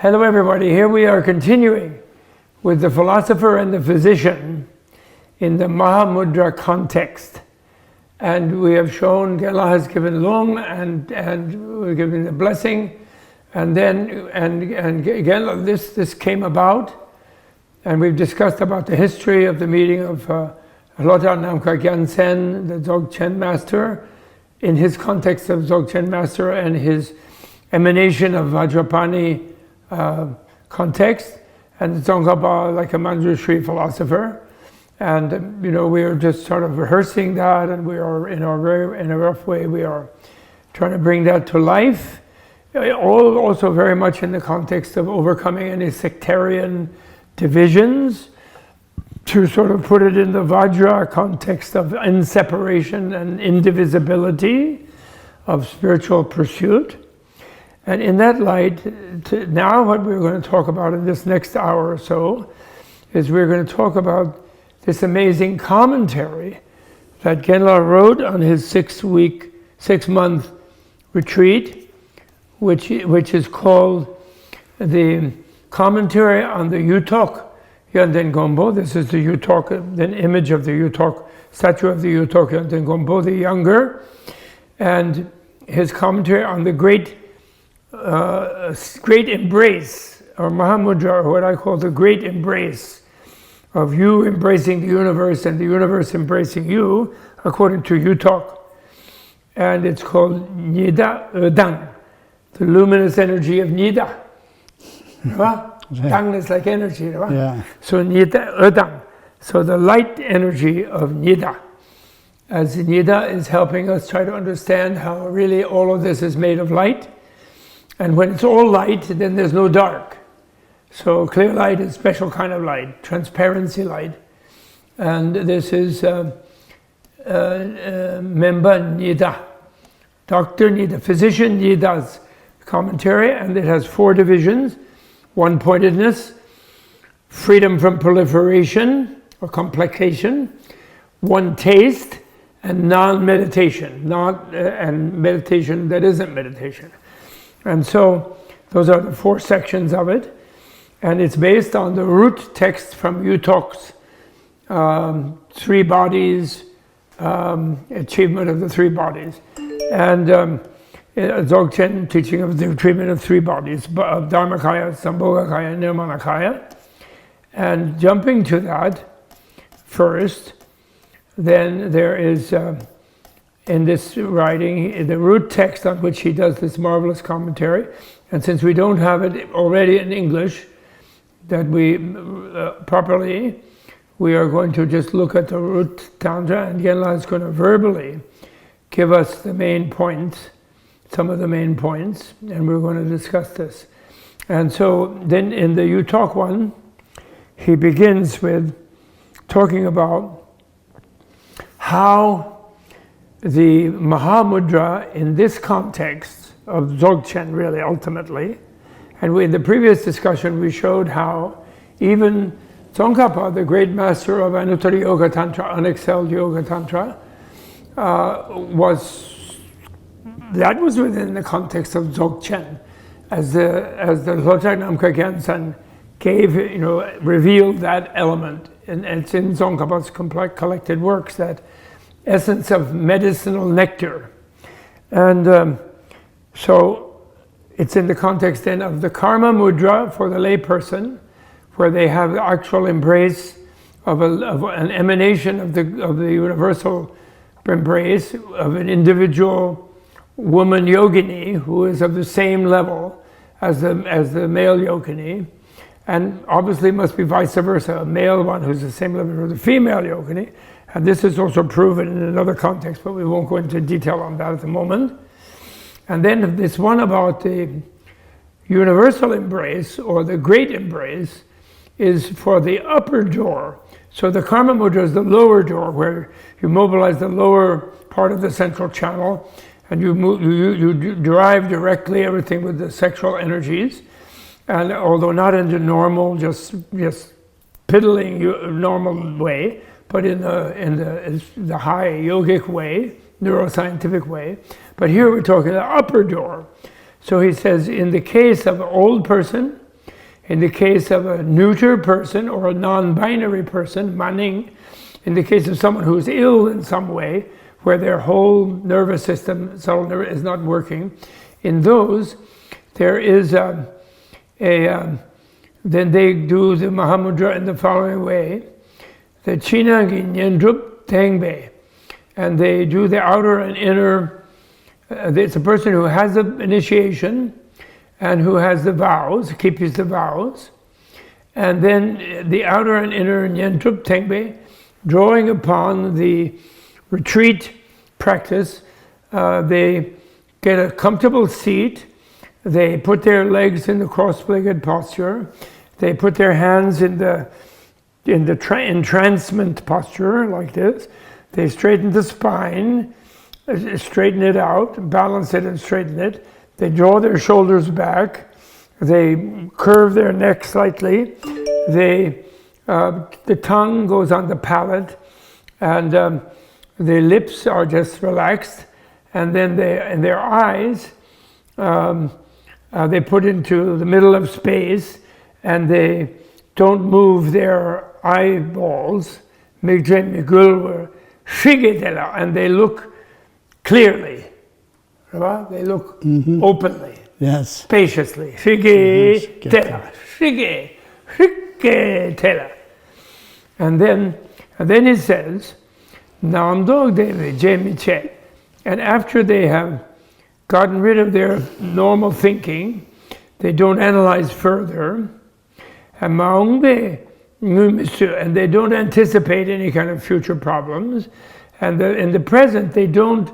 Hello everybody, here we are continuing with the philosopher and the physician in the Mahamudra context. And we have shown, Gela has given Lung and we're giving the blessing. And then, Gela, this came about, and we've discussed about the history of the meeting of Lhodrak Namkha Gyaltsen, the Dzogchen master, in his context of Dzogchen master and his emanation of Vajrapani context, and Tsongkhapa like a Manjushri philosopher. And we are just sort of rehearsing that, and we are in a rough way, we are trying to bring that to life. Also very much in the context of overcoming any sectarian divisions, to sort of put it in the Vajra context of inseparation and indivisibility of spiritual pursuit. And in that light, now what we're going to talk about in this next hour or so is we're going to talk about this amazing commentary that Genla wrote on his 6-month retreat, which is called the Commentary on the Yuthok Yonten Gonpo. This is the Yuthok, an image of the Yuthok, statue of the Yuthok Yonten Gonpo, the younger, and his commentary on the great embrace, or Mahamudra, or what I call the great embrace of you embracing the universe and the universe embracing you, according to Yuthok. And it's called Nida, Dang, the luminous energy of Nida. Dang is like energy, right? Yeah. So Nida, Dang, so the light energy of Nida. As Nida is helping us try to understand how really all of this is made of light. And when it's all light, then there's no dark. So clear light is a special kind of light, transparency light. And this is Memba Nida, Dr. Nida, physician Nida's commentary, and it has 4 divisions: one-pointedness, freedom from proliferation or complication, one taste, and non-meditation, and meditation that isn't meditation. And so those are the 4 sections of it, and it's based on the root text from Yuthok's 3 bodies, achievement of the 3 bodies, and Dzogchen teaching of the treatment of 3 bodies, of Dharmakaya, Sambhogakaya, and Nirmanakaya. And jumping to that first, then there is in this writing, the root text on which he does this marvelous commentary. And since we don't have it already in English, that we properly, we are going to just look at the root tantra, and Genla is going to verbally give us the main points, some of the main points, and we're going to discuss this. And so then in the Yuthok one, he begins with talking about how the Mahamudra in this context of Dzogchen, really ultimately, and in the previous discussion we showed how even Tsongkhapa, the great master of Anuttara Yoga Tantra, Unexcelled Yoga Tantra, was within the context of Dzogchen, as the Lhodrak Namkha Gyaltsen gave, revealed that element, and it's in Tsongkhapa's collected works, that essence of medicinal nectar. And so it's in the context then of the karma mudra for the layperson, where they have the actual embrace of an emanation of the universal embrace of an individual woman yogini who is of the same level as the male yogini, and obviously must be vice versa, a male one who's the same level as the female yogini. And this is also proven in another context, but we won't go into detail on that at the moment. And then this one about the universal embrace, or the great embrace, is for the upper door. So the karma mudra is the lower door, where you mobilize the lower part of the central channel, and you drive directly everything with the sexual energies. And although not in the normal, just piddling normal way, but in the high yogic way, neuroscientific way. But here we're talking the upper door. So he says, in the case of an old person In the case of a neuter person or a non-binary person, maning, in the case of someone who's ill in some way, where their whole nervous system, is not working, in those, there is then they do the Mahamudra in the following way: the Chinangi Nyendrup Tengbe, and they do the outer and inner. It's a person who has the initiation and who has the vows, keeps the vows, and then the outer and inner Nyendrup Tengbe, drawing upon the retreat practice. They get a comfortable seat. They put their legs in the cross-legged posture. They put their hands in the entrancement posture like this. They straighten the spine, straighten it out, balance it and straighten it. They draw their shoulders back. They curve their neck slightly. The tongue goes on the palate, and the lips are just relaxed. And then their eyes, they put into the middle of space, and they don't move their eyeballs, and they look clearly. They look openly, spaciously. And then it says, and after they have gotten rid of their normal thinking, they don't analyze further, and they don't anticipate any kind of future problems, and in the present they don't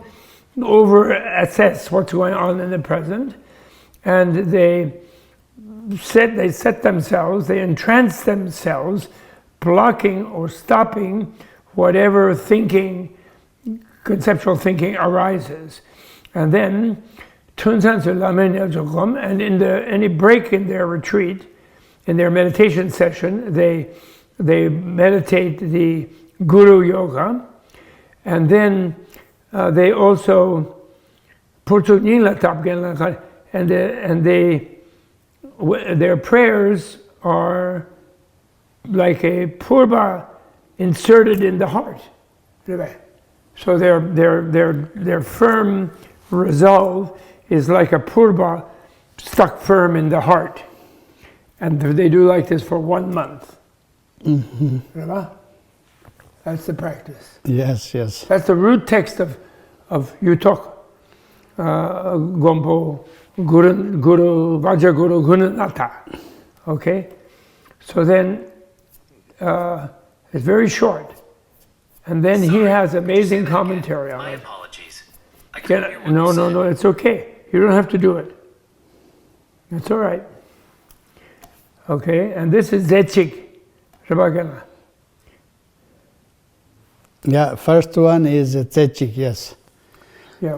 over-assess what's going on in the present, and they set themselves, they entrance themselves, blocking or stopping whatever thinking, conceptual thinking arises. And then, and in any break in their retreat, in their meditation session, they meditate the Guru Yoga, and then they also their prayers are like a purba inserted in the heart. So their firm resolve is like a purba stuck firm in the heart. And they do like this for 1 month. That's the practice. Yes. That's the root text of Yuthok, Gonpo, Guru, Vajraguru, Gunanata. Okay? So then, it's very short. And then he has amazing commentary on it. Apologies. No, it's okay. You don't have to do it. It's all right. Okay, and this is Zechik. Rabagana. Yeah, first one is Zechik, yes. Yeah,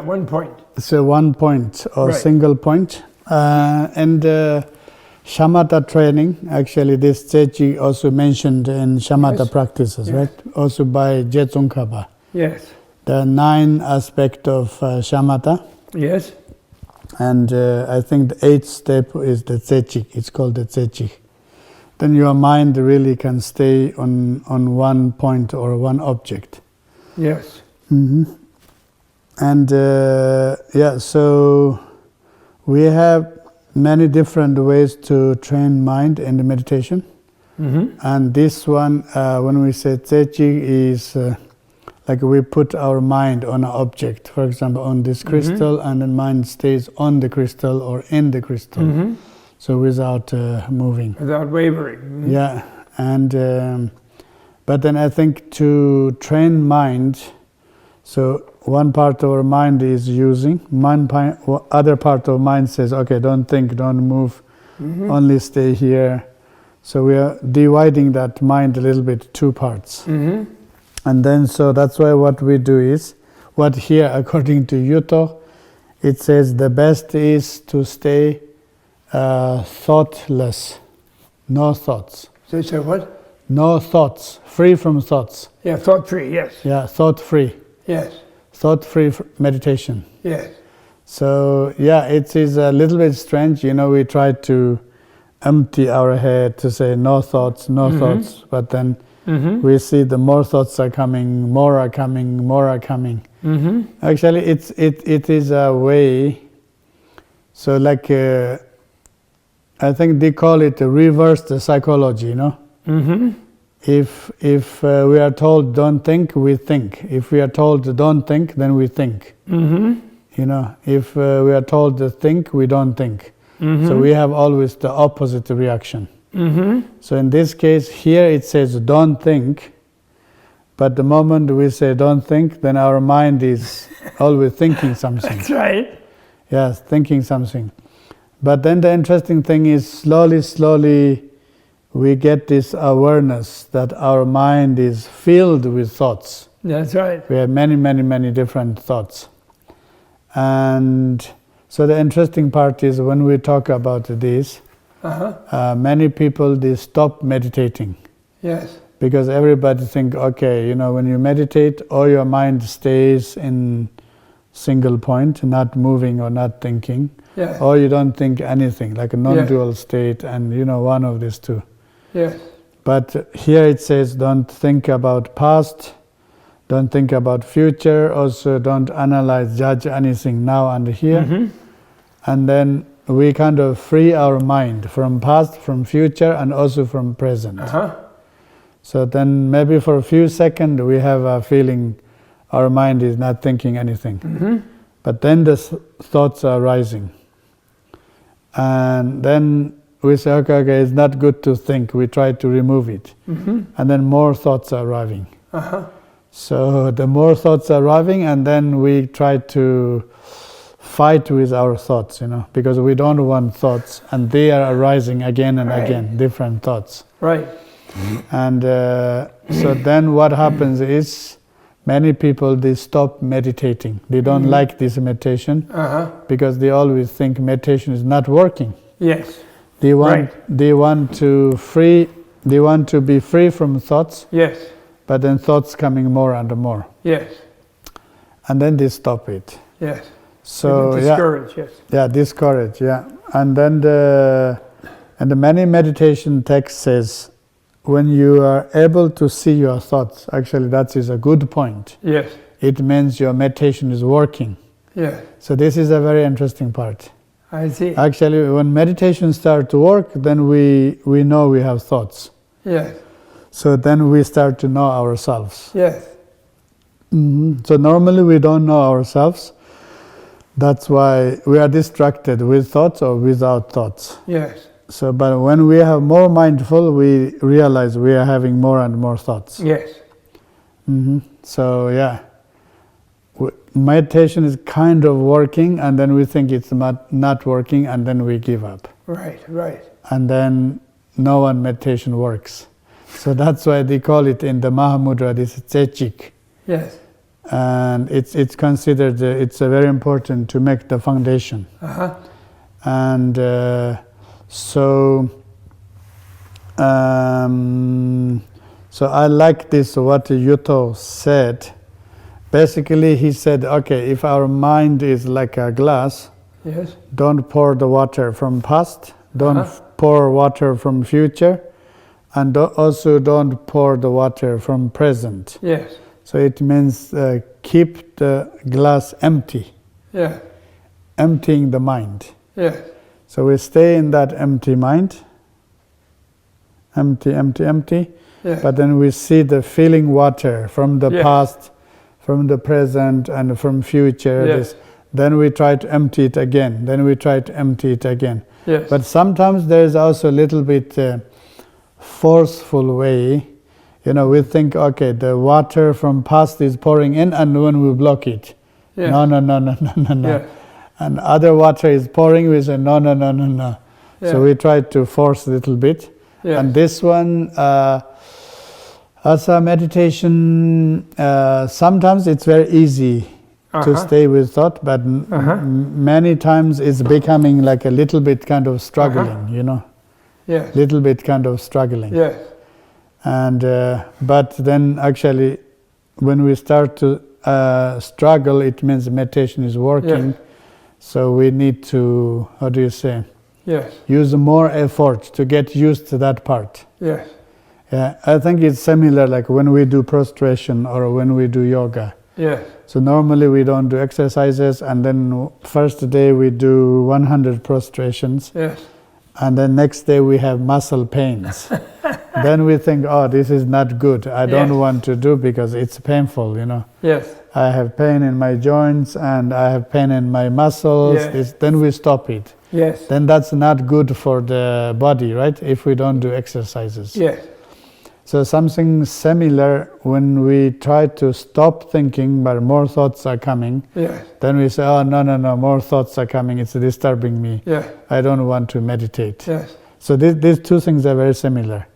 one point. So 1 point or right. Single point. And shamatha training, actually this Zechik also mentioned in shamatha practices, right? Also by Dzogchen Tsongkhapa. Yes. The 9 aspect of shamatha. Yes. And I think the 8th step is the Zechik. It's called the Zechik. Then your mind really can stay on 1 point or 1 object. Yes. And so we have many different ways to train mind in the meditation. And this one, when we say Zechik, is like we put our mind on an object, for example, on this crystal, and the mind stays on the crystal or in the crystal. So without moving. Without wavering. Yeah, and but then I think to train mind, so one part of our mind is using, other part of mind says, okay, don't think, don't move, only stay here. So we are dividing that mind a little bit, 2 parts. And then so that's why what we do is, what here according to Yuthok, it says the best is to stay thoughtless, no thoughts. So you say what? No thoughts, free from thoughts. Yeah, thought-free, yes. Yeah, thought-free. Yes. Thought-free meditation. Yes. So yeah, it is a little bit strange. We try to empty our head to say no thoughts, but then we see the more thoughts are coming, more are coming, more are coming. Actually, it is a way. So like I think they call it reversed psychology, you know. If we are told don't think, we think. If we are told don't think, then we think. You know, if we are told to think, we don't think. So we have always the opposite reaction. So in this case, here it says don't think, but the moment we say don't think, then our mind is always thinking something. That's right. Yes, thinking something. But then the interesting thing is slowly we get this awareness that our mind is filled with thoughts. That's right. We have many different thoughts. And so the interesting part is when we talk about this, many people, they stop meditating. Yes. Because everybody think, okay, you know, when you meditate, all your mind stays in single point, not moving or not thinking. Yes. Or you don't think anything, like a non-dual state, and you know, one of these two. Yes. But here it says don't think about past, don't think about future, also don't analyze, judge anything now and here. And then we kind of free our mind from past, from future, and also from present. So then maybe for a few seconds we have a feeling our mind is not thinking anything. But then the thoughts are rising. And then we say, okay, it's not good to think. We try to remove it. And then more thoughts are arriving. So the more thoughts are arriving, and then we try to fight with our thoughts, you know, because we don't want thoughts, and they are arising again and again, different thoughts. Right. And so then what happens is many people, they stop meditating. They don't like this meditation because they always think meditation is not working. Yes. They want to be free from thoughts. Yes. But then thoughts coming more and more. Yes. And then they stop it. Yes. So discourage, yes. Yeah, discourage, yeah. And then the many meditation text says, when you are able to see your thoughts, actually that is a good point. Yes. It means your meditation is working. Yes. So this is a very interesting part. I see. Actually, when meditation starts to work, then we know we have thoughts. Yes. So then we start to know ourselves. Yes. So normally we don't know ourselves. That's why we are distracted with thoughts or without thoughts. Yes. So, but when we have more mindful, we realize we are having more and more thoughts. Yes. So yeah, meditation is kind of working, and then we think it's not working, and then we give up. Right, right. And then no one meditation works. So that's why they call it in the Mahamudra, this Tsechik. Yes. And it's considered, it's very important to make the foundation. And so I like this, what Yuthok said. Basically, he said, okay, if our mind is like a glass, yes, don't pour the water from past, don't pour water from future, and also don't pour the water from present. Yes. So it means keep the glass empty. Yeah. Emptying the mind. Yes. So we stay in that empty mind. Empty. Yes. But then we see the filling water from the past, from the present, and from future. Yes. Then we try to empty it again. Yes. But sometimes there is also a little bit forceful way. You know, we think, okay, the water from past is pouring in, and when we block it, no. Yeah. And other water is pouring, we say, no. Yeah. So we try to force a little bit. Yes. And this one, as a meditation, sometimes it's very easy to stay with thought, but many times it's becoming like a little bit kind of struggling, you know. Yes. Little bit kind of struggling. Yes. And but then actually, when we start to struggle, it means meditation is working. Yes. So we need to, how do you say, Yes. Use more effort to get used to that part. Yes. Yeah, I think it's similar like when we do prostration or when we do yoga. Yes. So normally we don't do exercises, and then first day we do 100 prostrations. Yes. And then next day we have muscle pains. Then we think, oh, this is not good. I don't want to do because it's painful, you know. Yes. I have pain in my joints and I have pain in my muscles. Yes. Then we stop it. Yes. Then that's not good for the body, right? If we don't do exercises. Yes. So something similar when we try to stop thinking but more thoughts are coming. Yes. Then we say, oh, no, more thoughts are coming. It's disturbing me. Yeah. I don't want to meditate. Yes. So these two things are very similar.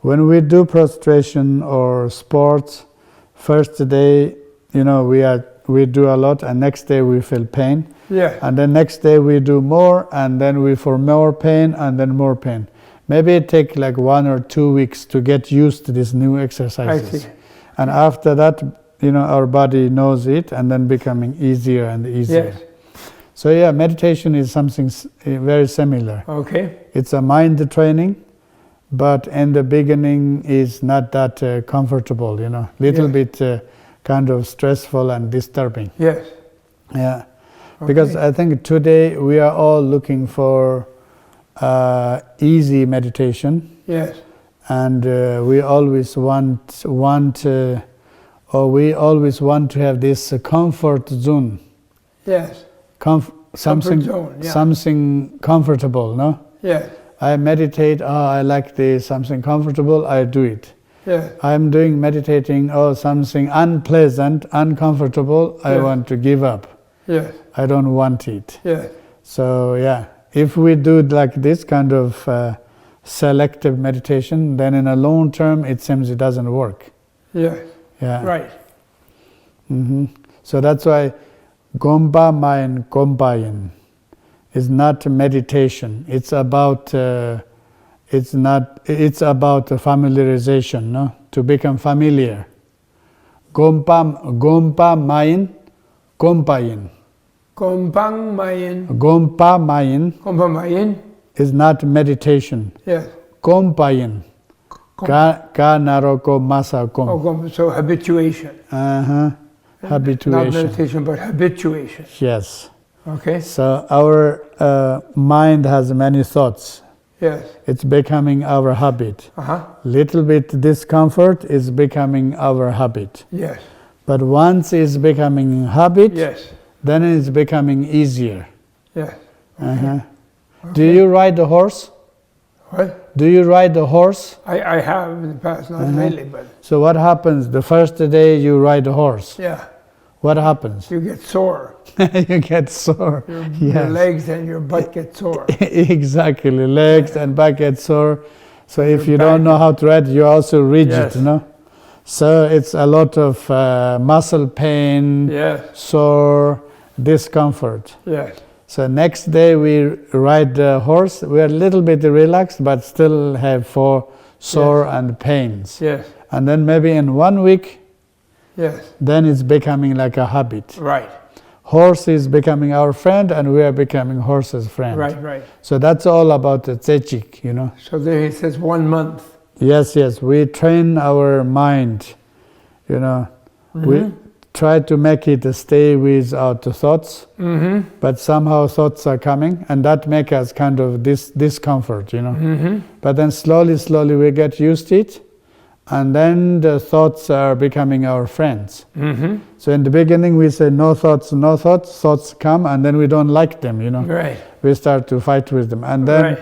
When we do prostration or sports, first day, you know, we do a lot, and next day we feel pain. Yeah. And then next day we do more, and then we feel more pain, and then more pain. Maybe it takes like 1 or 2 weeks to get used to these new exercises. I see. And after that, you know, our body knows it, and then becoming easier and easier. Yes. So yeah, meditation is something very similar. Okay. It's a mind training, but in the beginning is not that comfortable, you know, little bit kind of stressful and disturbing. Yes. Yeah, because I think today we are all looking for easy meditation. Yes. And we always want to have this comfort zone. Yes. Something zone, yeah. something comfortable, no? Yes. I meditate, I like this, something comfortable, I do it. Yes. I'm doing meditating, something unpleasant, uncomfortable, I want to give up. Yes. I don't want it. Yes. So yeah, if we do like this kind of selective meditation, then in a long term it seems it doesn't work. Yes. Yeah. Right. Mm-hmm. So that's why Gonpa Mayin Gonpayin is not meditation. It's about familiarization, no? To become familiar. Gonpa Mayin Gonpayin. Gompang Mayin. Gonpa Mayin Gompang Mayin. is not meditation. Yes. Gonpayin. Ka naroko masa gom. Oh, so habituation. Habituation. Not meditation, but habituation. Yes. Okay. So our mind has many thoughts. Yes. It's becoming our habit. Little bit discomfort is becoming our habit. Yes. But once it's becoming habit, Yes. then it's becoming easier. Yes. Okay. Do you ride a horse? What? Do you ride a horse? I have in the past, not lately, but So what happens the first day you ride a horse? yeah, What happens? you get sore. You get sore. Your legs and your butt get sore. Exactly, legs and back get sore. So if you back don't know how to ride, you're also rigid, Yes. no? So it's a lot of muscle pain, Yes. sore, discomfort. Yes. So next day we ride the horse, we're a little bit relaxed, but still have sore and pains. Yes. And then maybe in 1 week, Yes. then it's becoming like a habit. Right. Horse is becoming our friend, and we are becoming horse's friend. Right. Right. So that's all about the tsechik, you know. So there he says 1 month. Yes, we train our mind, you know. We try to make it stay without the thoughts, but somehow thoughts are coming, and that makes us kind of discomfort, you know. But then slowly we get used to it, and then the thoughts are becoming our friends. So in the beginning we say no thoughts, thoughts come, and then we don't like them, you know. Right. We start to fight with them, and then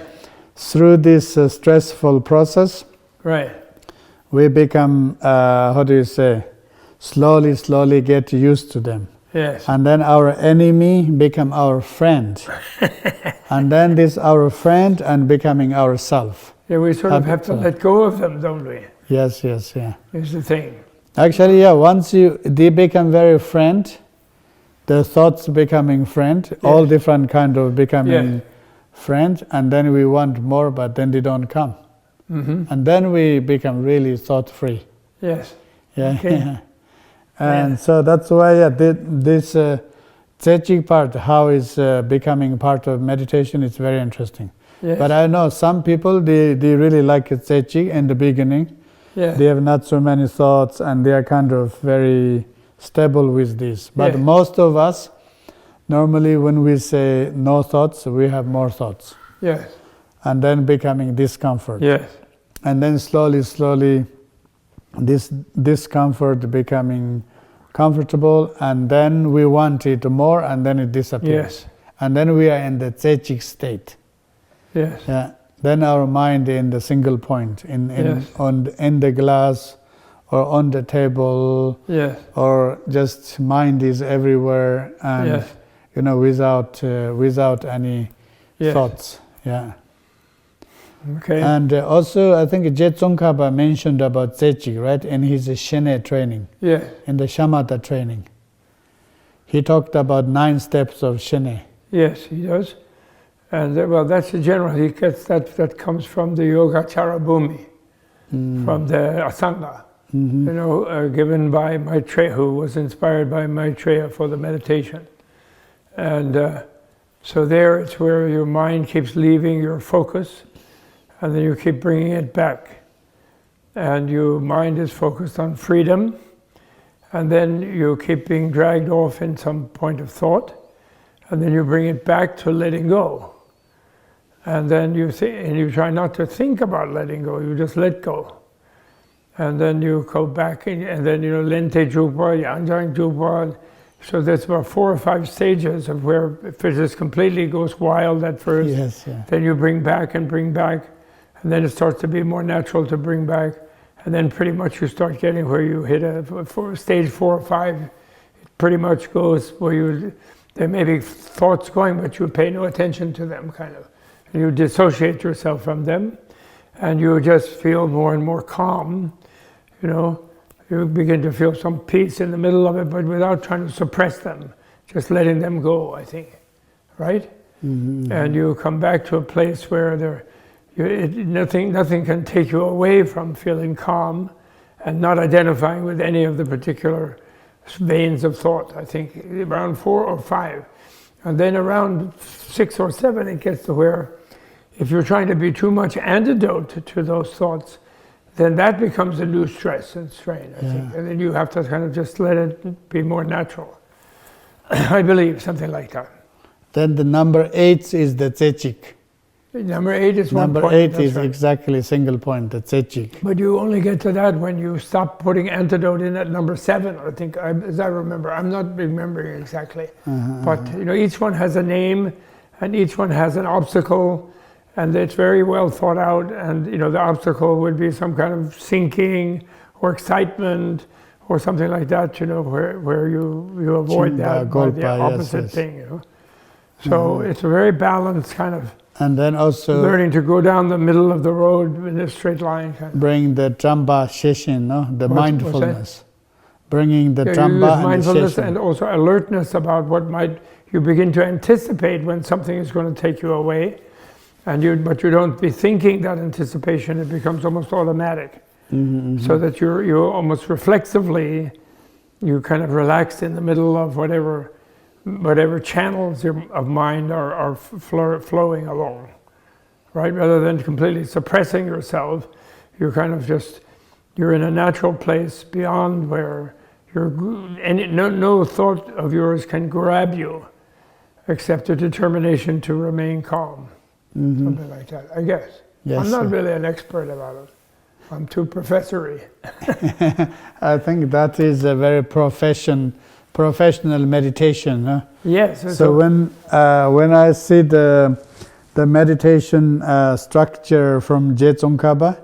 through this stressful process, Right. we become, slowly get used to them. Yes. And then our enemy become our friend. And then this our friend and becoming ourself. Yeah, we sort of have to let go of them, don't we? Yes, yeah. Is the thing. Actually, once they become very friend, the thoughts becoming friend, all different kind of becoming friend, and then we want more, but then they don't come. And then we become really thought-free. Yes. Yeah. Okay. And so that's why this Tzechi part, how is becoming part of meditation, it's very interesting. Yes. But I know some people, they really like Tzechi in the beginning. Yes. They have not so many thoughts and they are kind of very stable with this. But Yes. most of us, normally when we say no thoughts, we have more thoughts. Yes. And then becoming discomfort. Yes. And then slowly, this discomfort becoming comfortable, and then we want it more, and then it disappears. Yes. And then we are in the tzechic state. Yes. Yeah. Then our mind in the single point, in the glass, or on the table, Yes. or just mind is everywhere, and Yes. without any Yes. thoughts. Yeah. Okay. And also, I think Tsongkhapa mentioned about Tzechi, right, in his Shene training, Yes. in the Shamatha training. He talked about 9 steps of Shene. Yes, he does. And well, that's the general. He gets that comes from the Yogacara Bhumi, from the Asanga, given by Maitreya, who was inspired by Maitreya for the meditation. And so there, it's where your mind keeps leaving your focus, and then you keep bringing it back. And your mind is focused on freedom, and then you keep being dragged off in some point of thought, and then you bring it back to letting go. And then you try not to think about letting go, you just let go. And then you go back, and then Lente Jugpa, Yanjang Jugpa. So there's about 4 or 5 stages of where if it just completely goes wild at first, Yes, yeah. then you bring back, and then it starts to be more natural to bring back. And then pretty much you start getting where you hit stage 4 or 5, it pretty much goes where there may be thoughts going, but you pay no attention to them, kind of. And you dissociate yourself from them, and you just feel more and more calm, You begin to feel some peace in the middle of it, but without trying to suppress them, just letting them go, I think, right? Mm-hmm. And you come back to a place where nothing can take you away from feeling calm and not identifying with any of the particular veins of thought. I think around 4 or 5. And then around 6 or 7, it gets to where if you're trying to be too much antidote to those thoughts, then that becomes a new stress and strain, I think. And then you have to kind of just let it be more natural. I believe, something like that. Then the number 8 is the Tzechik. Number 8 is one point. Number 8 is exactly single point, the Tzechik. But you only get to that when you stop putting antidote in at number 7, I think, as I remember. I'm not remembering exactly. But each one has a name, and each one has an obstacle, and it's very well thought out. And the obstacle would be some kind of sinking or excitement or something like that. Where you avoid that by the opposite thing. So it's a very balanced kind of. And then also learning to go down the middle of the road in a straight line. Kind of. Bring the Tramba Sheshin, the mindfulness. Bringing the Tramba and mindfulness the and also alertness about what you begin to anticipate when something is going to take you away. But you don't be thinking that anticipation, it becomes almost automatic. So that you're almost reflexively, you kind of relax in the middle of whatever channels of mind are flowing along, right? Rather than completely suppressing yourself, you're kind of you're in a natural place beyond where no thought of yours can grab you, except a determination to remain calm, something like that, I guess. Yes, I'm not really an expert about it. I'm too professory. I think that is a very professional meditation. Huh? Yes. So when I see the meditation structure from Tsongkhapa,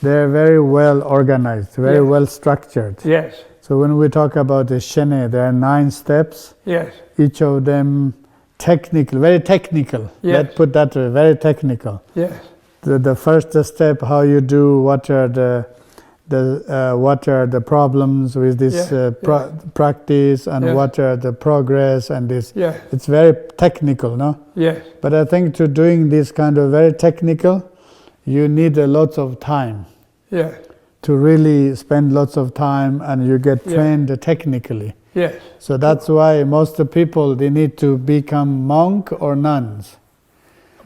they're very well organized, very well structured. Yes. So when we talk about the Shene, there are 9 steps. Yes. Each of them very technical. Yes. Let's put that way, very technical. Yes. The first step, how you do, what are the problems with this practice, and what are the progress, and this. Yeah. It's very technical, no? Yes. But I think to doing this kind of very technical, you need a lot of time. Yeah. To really spend lots of time, and you get trained technically. Yes. So that's why most of people, they need to become monk or nuns.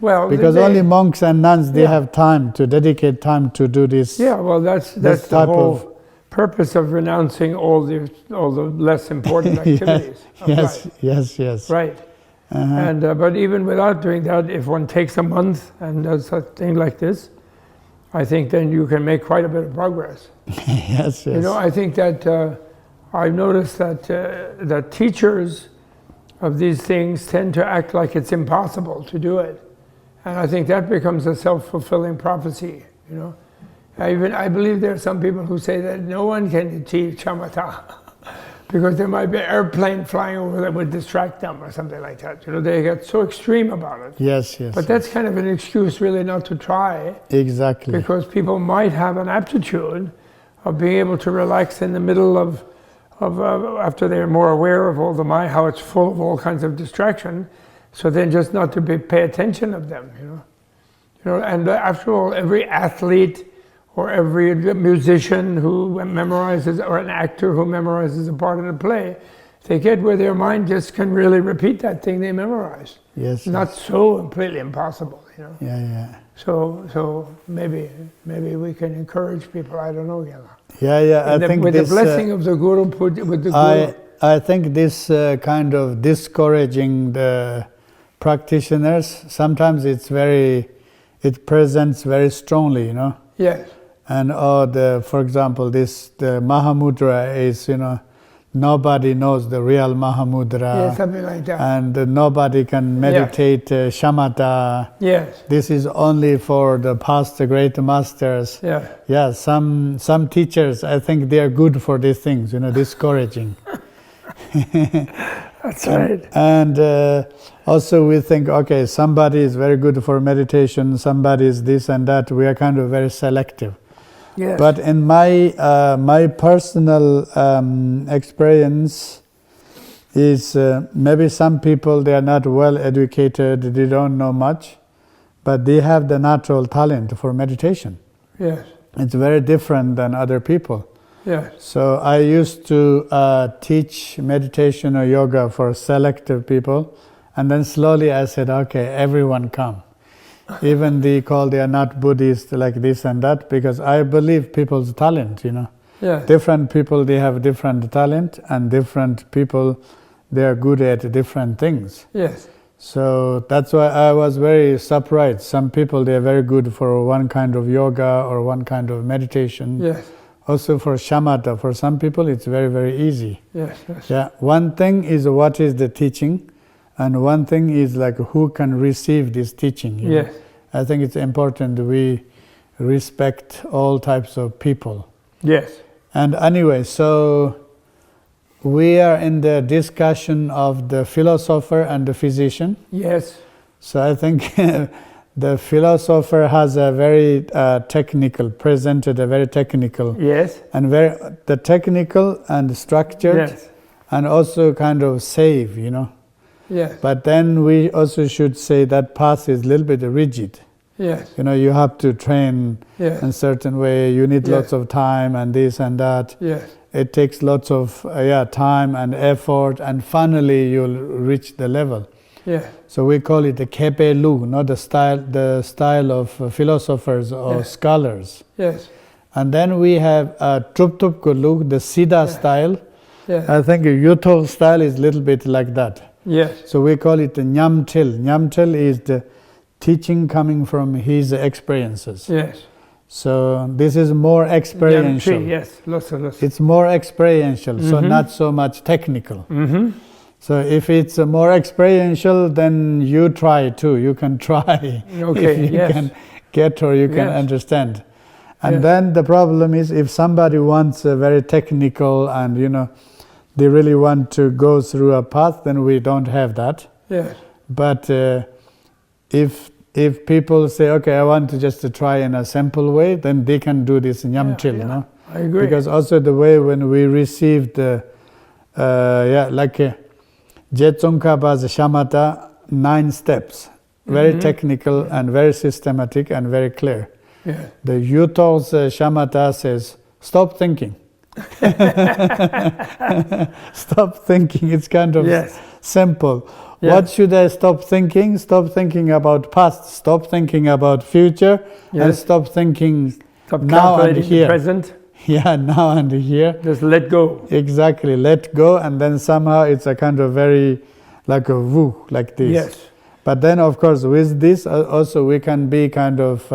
Well, because only monks and nuns, they have time to dedicate time to do this. Yeah, well, that's the whole purpose of renouncing all the less important activities of life. Yes. Right. And but even without doing that, if one takes a month and does a thing like this, I think then you can make quite a bit of progress. Yes. You know, I think that I've noticed that that teachers of these things tend to act like it's impossible to do it. And I think that becomes a self-fulfilling prophecy, you know. I believe there are some people who say that no one can achieve shamatha because there might be an airplane flying over that would distract them or something like that. You know, they get so extreme about it. Yes. But that's kind of an excuse really not to try. Exactly. Because people might have an aptitude of being able to relax in the middle of after they're more aware of all the mind, how it's full of all kinds of distraction. So then just not to pay attention of them, you know. And after all, every athlete or every musician who memorizes, or an actor who memorizes a part in a play, they get where their mind just can really repeat that thing they memorized. Yes. Not so completely impossible, you know. Yeah. So maybe we can encourage people. I don't know, Gyala. Yeah. I think with this, the blessing of the Guru, with the Guru. I think this kind of discouraging the practitioners, sometimes it presents very strongly, you know. Yes. And for example, the Mahamudra is, you know, nobody knows the real Mahamudra. Yeah, something like that. And nobody can meditate shamatha. Yes. This is only for the past great masters. Yeah. Yeah, some teachers, I think they are good for these things, you know, discouraging. That's right. And also we think, okay, somebody is very good for meditation, somebody is this and that. We are kind of very selective. Yes. But in my personal experience is maybe some people, they are not well educated, they don't know much, but they have the natural talent for meditation. Yes. It's very different than other people. Yes. So I used to teach meditation or yoga for selective people, and then slowly I said, okay, everyone come. Even they are not Buddhist, like this and that, because I believe people's talent, you know. Yeah. Different people, they have different talent, and different people, they are good at different things. Yes. So that's why I was very surprised. Some people, they are very good for one kind of yoga or one kind of meditation. Yes. Also for shamatha, for some people it's very, very easy. Yes. Yeah. One thing is what is the teaching, and one thing is like who can receive this teaching. You know? I think it's important we respect all types of people. Yes. And anyway, so we are in the discussion of the philosopher and the physician. Yes. So I think the philosopher has a very presented a very technical. Yes. And very the technical and structured. Yes. And also kind of safe, you know. Yes. But then we also should say that path is a little bit rigid. Yes. You know, you have to train Yes. in a certain way. You need lots of time and this and that. Yes. It takes lots of time and effort, and finally you'll reach the level. Yes. So we call it the kepe lu, not the style of philosophers or scholars. Yes. And then we have trup tup lu, the siddha style. Yes. I think Yuthok style is a little bit like that. Yes. So we call it the nyamtil. Nyamtil is the teaching coming from his experiences. Yes. So this is more experiential. Yes. Lots. It's more experiential, so not so much technical. Mm-hmm. So if it's more experiential, then you try too. You can try if you can get or you can understand. And then the problem is if somebody wants a very technical and, you know, they really want to go through a path, then we don't have that. Yes. But if people say, okay, I want to just try in a simple way, then they can do this nyamtil, you know. I agree. Because also the way when we received like Dzogchen Khapa's shamatha, 9 steps, very technical and very systematic and very clear. Yes. The Yuthok's shamatha says, stop thinking. Stop thinking. It's kind of Yes. simple. Yes. What should I stop thinking? Stop thinking about past. Stop thinking about future. And Yes. stop thinking Stop now and calculating the here. present. Yeah, now and here. Just let go. Exactly. Let go, and then somehow it's a kind of very like a woo, like this. Yes. But then, of course, with this also we can be kind of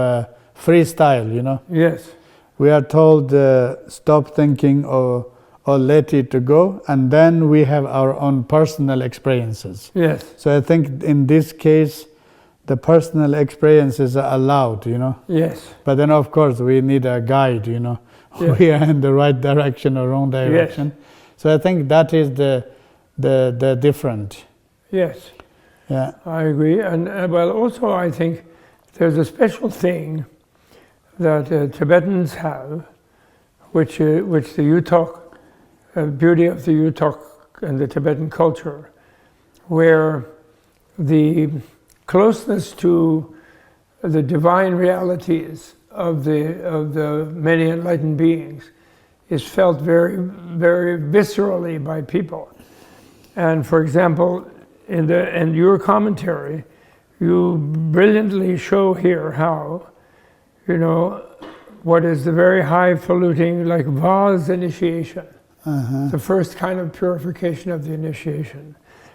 freestyle, you know. Yes. We are told stop thinking or let it to go, and then we have our own personal experiences. Yes. So I think in this case, the personal experiences are allowed, you know. Yes. But then, of course, we need a guide, you know. Yes. We are in the right direction or wrong direction. Yes. So I think that is the different. Yes. Yeah. I agree. And well, also I think there's a special thing that Tibetans have, which the Yuthok, beauty of the Yuthok and the Tibetan culture, where the closeness to the divine realities of the many enlightened beings is felt very, very viscerally by people. And for example, in your commentary, you brilliantly show here how, you know, what is the very highfalutin, like vase initiation, the first kind of purification of the initiation.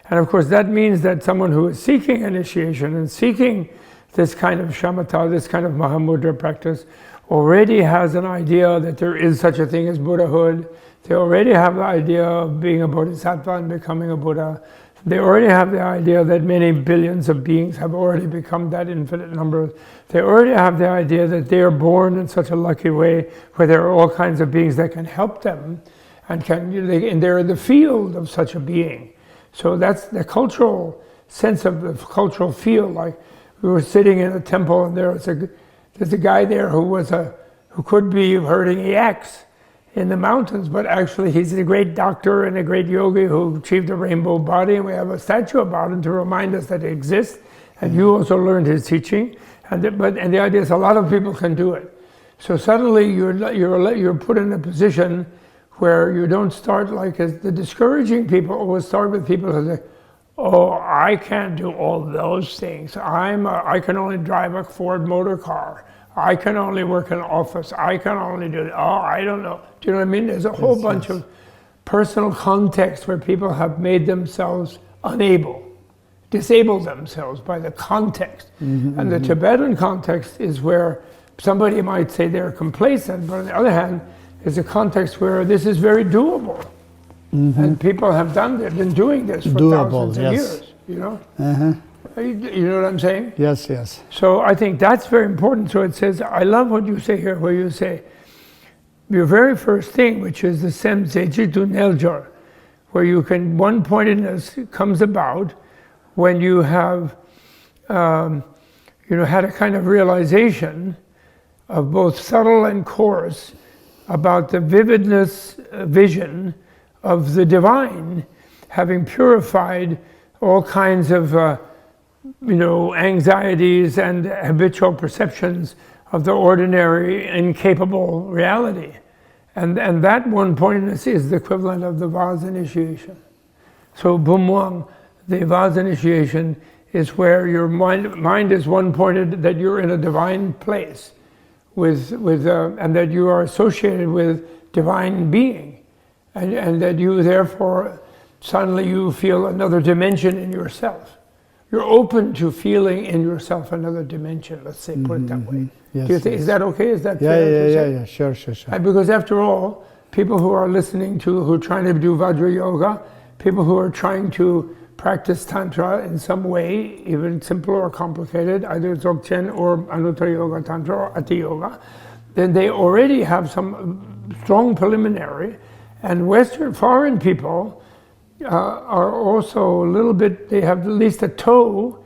And of course, that means that someone who is seeking initiation and seeking this kind of shamatha, this kind of Mahamudra practice, already has an idea that there is such a thing as Buddhahood. They already have the idea of being a bodhisattva and becoming a Buddha. They already have the idea that many billions of beings have already become that infinite number. They already have the idea that they are born in such a lucky way where there are all kinds of beings that can help them and they're in the field of such a being. So that's the cultural sense of the cultural field. Like we were sitting in a temple and there's a guy there who could be herding yaks in the mountains, but actually he's a great doctor and a great yogi who achieved a rainbow body, and we have a statue about him to remind us that it exists. And you also learned his teaching, and the idea is a lot of people can do it. So suddenly you're put in a position where you don't start like as the discouraging people always start with people who say, "Oh, I can't do all those things. I can only drive a Ford motor car. I can only work in an office. I can only do, I don't know." Do you know what I mean? There's a whole bunch of personal context where people have made themselves unable, disabled themselves by the context. And the Tibetan context is where somebody might say they're complacent, but on the other hand, is a context where this is very doable. And people have been doing this for thousands of years, you know? You know what I'm saying? Yes, yes. So I think that's very important. So it says, I love what you say here, where you say, your very first thing, which is the sem zejitu neljor, where you can, one-pointedness comes about when you have, had a kind of realization of both subtle and coarse about the vividness, vision of the divine, having purified all kinds of anxieties and habitual perceptions of the ordinary, incapable reality. And that one-pointedness is the equivalent of the vase initiation. So bumwang, the vase initiation, is where your mind is one-pointed, that you're in a divine place, and that you are associated with divine being, and that you therefore suddenly you feel another dimension in yourself. You're open to feeling in yourself another dimension, let's say, put it that way. Yes, Do you think, is that okay? Is that fair to say? Yeah, sure. And because after all, people who are listening to, who are trying to do Vajra Yoga, people who are trying to practice Tantra in some way, even simple or complicated, either Dzogchen or Anuttara Yoga Tantra or Ati Yoga, then they already have some strong preliminary, and foreign people are also a little bit, they have at least a toe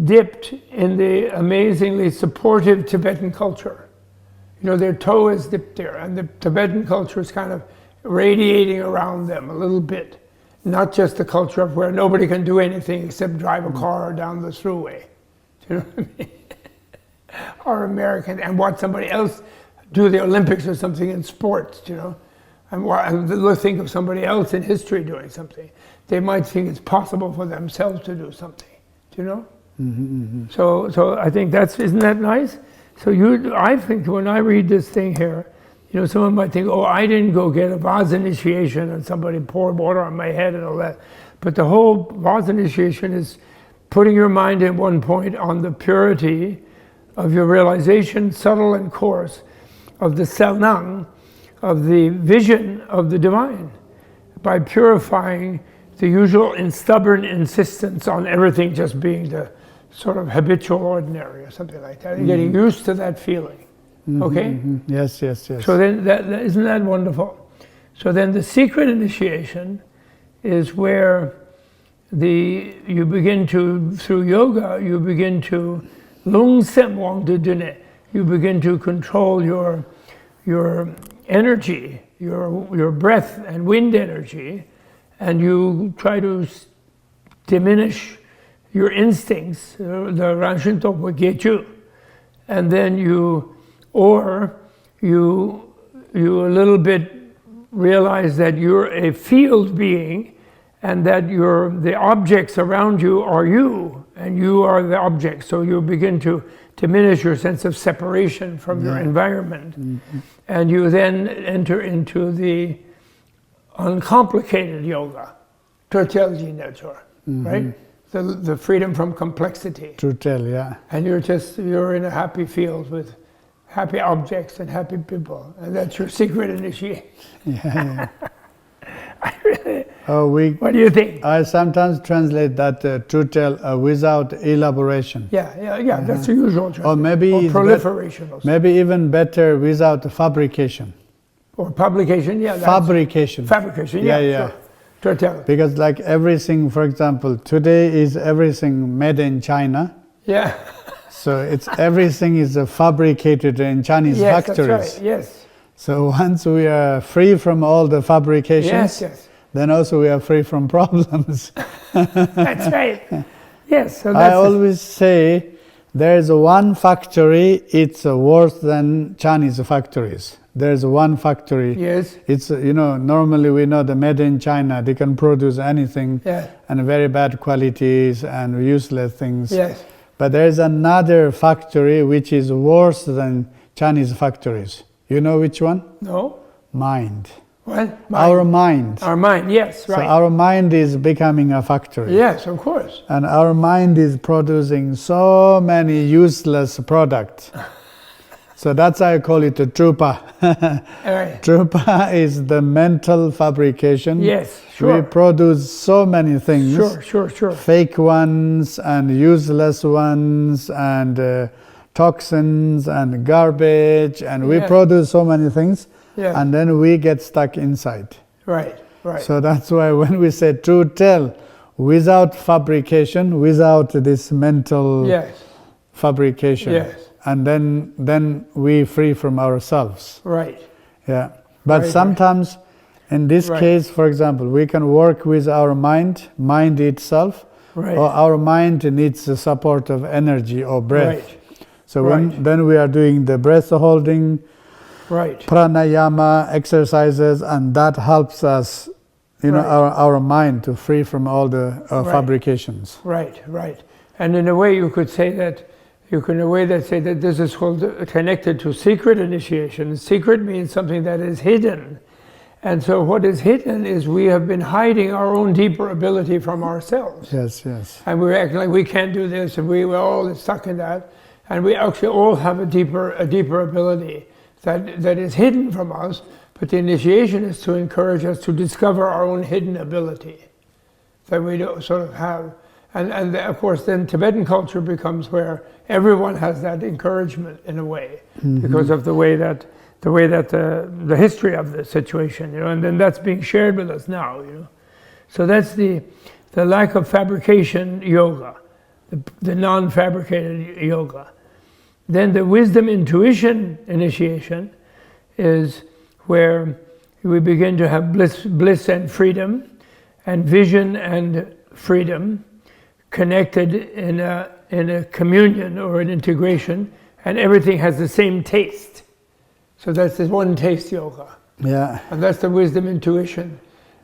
dipped in the amazingly supportive Tibetan culture. Their toe is dipped there, and the Tibetan culture is kind of radiating around them a little bit. Not just the culture of where nobody can do anything except drive a car down the thruway. Do you know what I mean? Or American, and watch somebody else do the Olympics or something in sports, And they'll think of somebody else in history doing something. They might think it's possible for themselves to do something. Do you know? So I think isn't that nice? So I think when I read this thing here, someone might think, oh, I didn't go get a Vāsa initiation and somebody poured water on my head and all that. But the whole Vāsa initiation is putting your mind in one point on the purity of your realization, subtle and coarse, of the Selnang, of the vision of the divine, by purifying the usual and stubborn insistence on everything just being the sort of habitual ordinary or something like that, and getting used to that feeling. Okay? Yes. So then, isn't that wonderful? So then the secret initiation is where you begin to, through yoga, you begin to lung sem wang de dune, you begin to control your energy, your breath and wind energy, and you try to diminish your instincts, the Ranshin Tokpa Gechu, and then you a little bit realize that you're a field being, and that the objects around you are you, and you are the objects. So you begin to diminish your sense of separation from your environment, and you then enter into the uncomplicated yoga, right? The freedom from complexity. Yeah. And you're in a happy field with happy objects and happy people, and that's your secret initiation. Yeah. What do you think? I sometimes translate that trutel without elaboration. Yeah. That's the usual translation. Or maybe proliferation. Maybe even better without fabrication. Or publication. Yeah. Fabrication. Yeah. Sure. Because like everything, for example, today is everything made in China. Yeah. So everything is fabricated in Chinese factories. That's right. Yes. So once we are free from all the fabrications, then also we are free from problems. That's right. Yes. So I always say there's one factory, it's worse than Chinese factories. There's one factory. Yes. It's, normally we know the made in China, they can produce anything and very bad qualities and useless things. Yes. But there's another factory which is worse than Chinese factories. You know which one? No. Mind. What? Our mind. Our mind, yes, right. So our mind is becoming a factory. Yes, of course. And our mind is producing so many useless products. So that's why I call it a trupa. Right. Trupa is the mental fabrication. Yes, sure. We produce so many things. Sure. Fake ones and useless ones and toxins and garbage, and we produce so many things, and then we get stuck inside. Right. So that's why when we say trutel, without fabrication, without this mental fabrication, and then we free from ourselves. Right. Yeah. But sometimes, in this case, for example, we can work with our mind itself, or our mind needs the support of energy or breath. Right. So then we are doing the breath holding, pranayama exercises, and that helps us, our mind to free from all the fabrications. Right. And in a way you could say that, this is connected to secret initiation. Secret means something that is hidden. And so what is hidden is we have been hiding our own deeper ability from ourselves. Yes. And we're acting like we can't do this, and we're all stuck in that. And we actually all have a deeper ability that is hidden from us, but the initiation is to encourage us to discover our own hidden ability that we don't sort of have. And of course then Tibetan culture becomes where everyone has that encouragement in a way, because of the way that the history of the situation, and then that's being shared with us now, So that's the lack of fabrication yoga, the non-fabricated yoga. Then the wisdom intuition initiation is where we begin to have bliss and freedom, and vision and freedom connected in a communion or an integration, and everything has the same taste. So that's the one taste yoga. Yeah. And that's the wisdom intuition.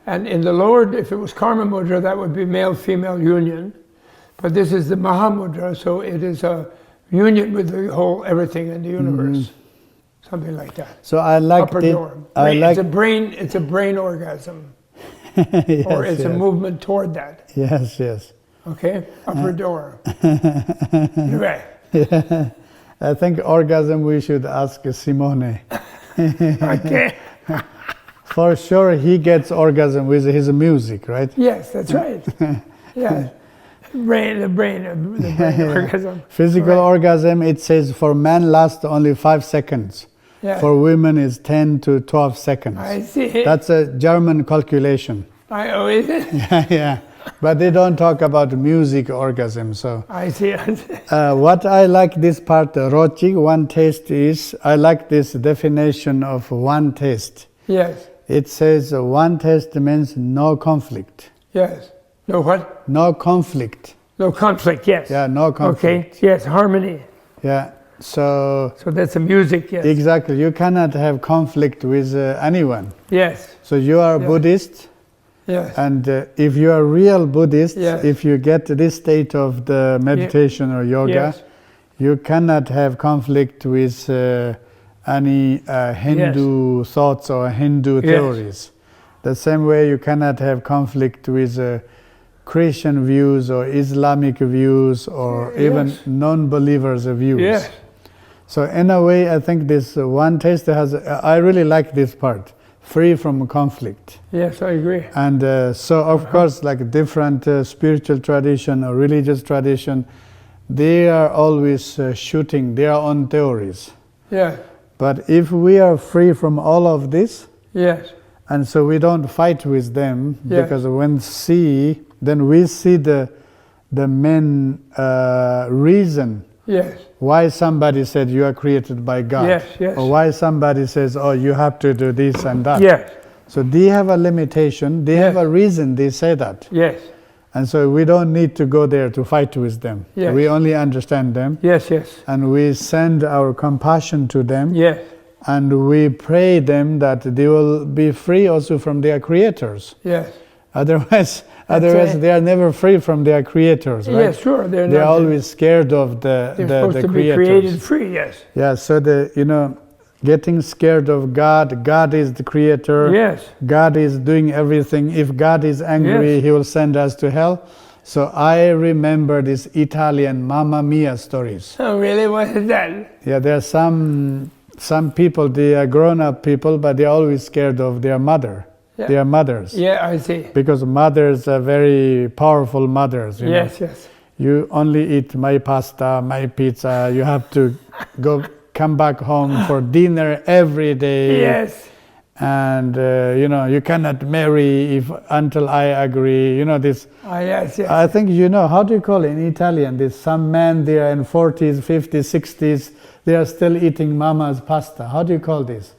And in the lower, if it was Karma Mudra, that would be male-female union. But this is the Mahamudra, so it is a union with the whole everything in the universe. Something like that. So I like upper the, door. I like It's a brain orgasm. yes, Or it's a yes. movement toward that. Yes, yes. Okay? Upper door. Right. Yeah. I think orgasm we should ask Simone. Okay. For sure he gets orgasm with his music, right? Yes, that's right. Yeah. The brain orgasm. Physical orgasm, it says for men lasts only 5 seconds. Yeah. For women is 10 to 12 seconds. I see. That's a German calculation. I always. Yeah. But they don't talk about music orgasm. So I see. what I like this part, rochi, one taste is, I like this definition of one taste. Yes. It says one taste means no conflict. Yes. No what? No conflict. No conflict. Yes. Yeah, no conflict. Okay. Yes. Harmony. Yeah. So that's the music. Yes. exactly, you cannot have conflict with anyone. Yes. So you are Buddhist. Yes. And if you are real Buddhist, Yes. if you get this state of the meditation or yoga, Yes. you cannot have conflict with any Hindu thoughts or Hindu theories. The same way you cannot have conflict with Christian views or Islamic views or even non-believers' views. Yes. So in a way, I think this one taste has, I really like this part, free from conflict. Yes, I agree. And so of course, like different spiritual tradition or religious tradition, they are always shooting their own theories. Yeah. But if we are free from all of this, Yes. and so we don't fight with them, Yes. because then we see the main reason Yes. why somebody said you are created by God, Yes, yes. or why somebody says, oh, you have to do this and that. Yes. So they have a limitation, they have a reason they say that. Yes. And so we don't need to go there to fight with them. Yes. We only understand them, Yes. Yes. and we send our compassion to them, Yes. and we pray them that they will be free also from their creators. Yes. Otherwise right. they are never free from their creators, right? Yes, sure. They're They're not, always scared of they're the supposed to be creators. created free. Yes. Yeah, so getting scared of God, God is the creator, Yes. God is doing everything. If God is angry, Yes. he will send us to hell. So I remember these Italian Mamma Mia stories. Oh, really? What is that? Yeah, there are some people, they are grown-up people, but they're always scared of their mother. Yeah. Their mothers. Yeah, I see. Because mothers are very powerful mothers. You know. Yes. Yes. You only eat my pasta, my pizza. You have to come back home for dinner every day. Yes. And you cannot marry until I agree. This. Yes. Yes. I think how do you call it in Italian? This some men, they are in 40s, 50s, 60s. They are still eating mama's pasta. How do you call this?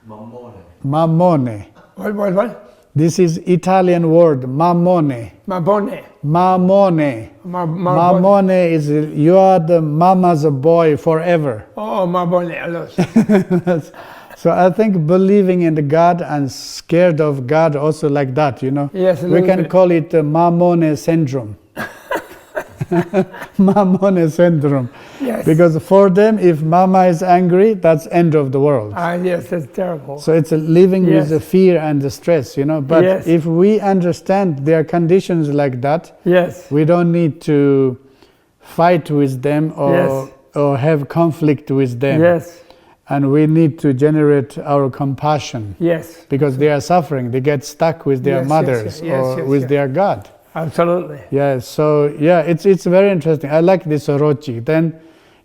Mammone. Mammone. What? This is Italian word, mammone. Mabone. Mammone. Mammone is you are the mama's boy forever. Oh, mabone. Allos. So I think believing in the God and scared of God also like that, Yes, a we little can bit. call it Mammone syndrome. Mammone syndrome. Yes. Because for them, if mama is angry, that's end of the world. Yes, that's terrible. So it's living with the fear and the stress, But Yes. if we understand there are conditions like that, Yes. we don't need to fight with them or have conflict with them. Yes. And we need to generate our compassion. Yes. Because they are suffering. They get stuck with their Yes, mothers or with their God. Absolutely. Yeah, so it's very interesting. I like this orochi. Then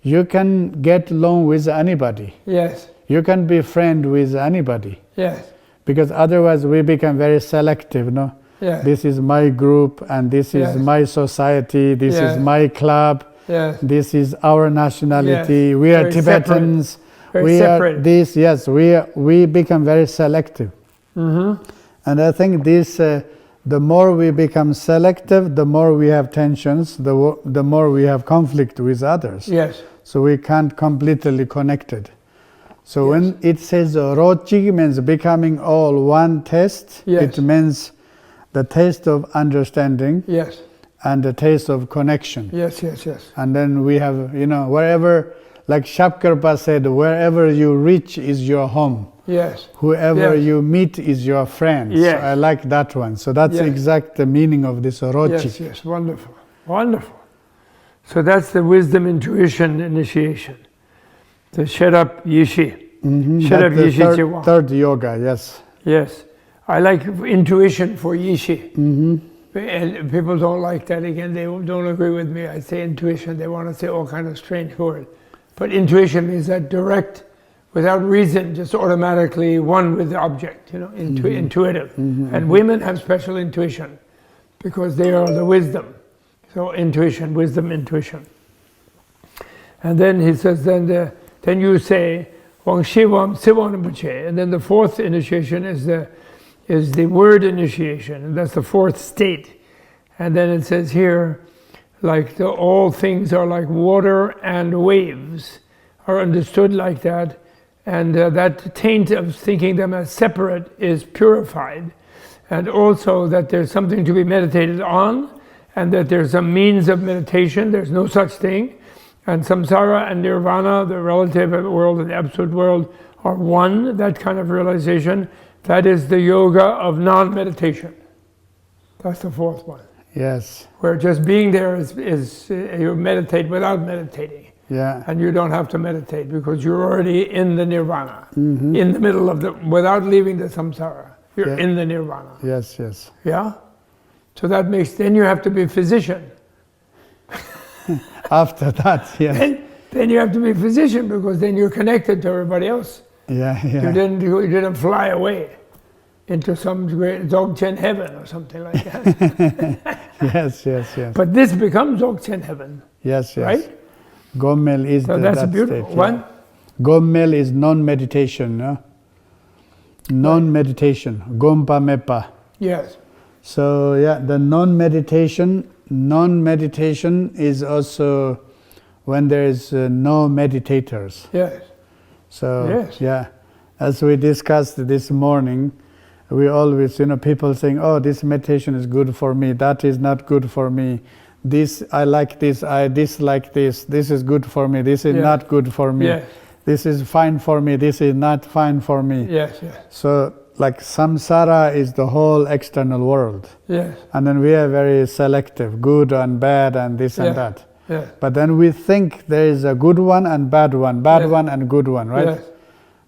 you can get along with anybody. Yes. You can be friend with anybody. Yes. Because otherwise we become very selective, no? Yes. This is my group and this is my society, this is my club, this is our nationality, we are Very Tibetans, Very we separate. are this, we become very selective. Mm-hmm. And I think this, the more we become selective, the more we have tensions, the more we have conflict with others. Yes. So we can't completely connect it. So when it says rochi means becoming all one taste, it means the taste of understanding and the taste of connection. Yes. And then we have, wherever, like Shapkarpa said, wherever you reach is your home. Yes. Whoever you meet is your friend. Yes. So I like that one. So that's exact the meaning of this rochi. Yes, wonderful. So that's the wisdom intuition initiation. The Sherab Yishi. Sherab Yishi Chiwa. Third yoga, yes. Yes. I like intuition for Yishi. And people don't like that. Again, they don't agree with me. I say intuition. They want to say all kind of strange words. But intuition means that direct, without reason, just automatically one with the object, intuitive. And women have special intuition because they are the wisdom. So intuition, wisdom, intuition. And then he says, then you say, Wang Shivam Sivanampuche. And then the fourth initiation is the word initiation. And that's the fourth state. And then it says here, like all things are like water and waves are understood like that. And that taint of thinking them as separate is purified. And also that there's something to be meditated on, and that there's a means of meditation. There's no such thing. And samsara and nirvana, the relative world and the absolute world, are one. That kind of realization, that is the yoga of non-meditation. That's the fourth one. Yes. Where just being there is you meditate without meditating. Yeah. And you don't have to meditate because you're already in the nirvana, in the middle of without leaving the samsara. You're in the nirvana. Yes. Yeah? So that makes, then you have to be a physician. After that, yes. Then you have to be a physician because then you're connected to everybody else. Yeah. You didn't fly away into some great Dzogchen heaven or something like that. Yes. But this becomes Dzogchen heaven. Yes. Right? Gommel is so that's a beautiful state, one. Gommel is non-meditation, no? Non-meditation, Gompa Mepa. Yes. So the non-meditation is also when there is no meditators. Yes. So as we discussed this morning, we always, people saying, oh, this meditation is good for me, that is not good for me. This, I like this, I dislike this is good for me, this is not good for me. Yes. This is fine for me, this is not fine for me. Yes. So like samsara is the whole external world. Yes. And then we are very selective, good and bad and this and that. Yes. But then we think there is a good one and bad one, one and good one, right? Yes.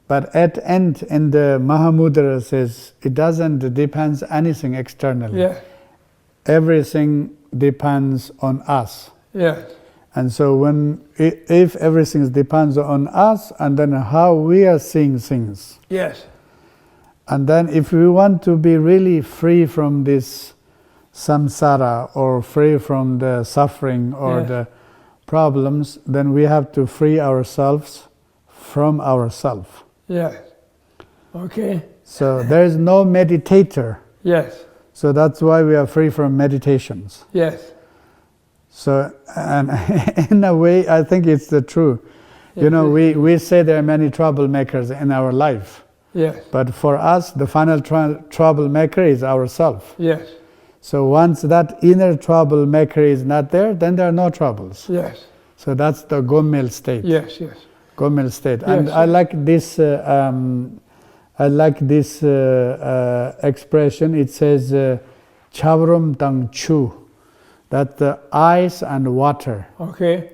But at end in the Mahamudra says it doesn't depends anything externally. Yes. Everything depends on us. Yes. And so if everything depends on us, and then how we are seeing things. Yes. And then if we want to be really free from this samsara or free from the suffering or the problems, then we have to free ourselves from ourselves. Yes. Okay. So there is no meditator. Yes. So that's why we are free from meditations. Yes. So, and in a way, I think it's the true. We say there are many troublemakers in our life. Yes. But for us, the final troublemaker is ourself. Yes. So once that inner troublemaker is not there, then there are no troubles. Yes. So that's the Gommel state. Yes. Gommel state. Yes. And I like this. Expression. It says "chavrum tang chu," that the ice and water. Okay.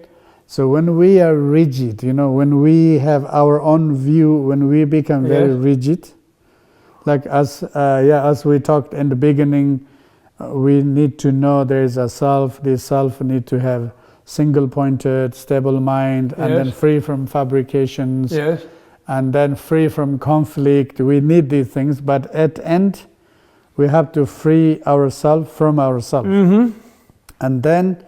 So when we are rigid, when we have our own view, when we become very rigid, like as we talked in the beginning, we need to know there is a self. This self need to have single-pointed, stable mind, and then free from fabrications, and then free from conflict. We need these things, but at end, we have to free ourselves from ourselves. And then,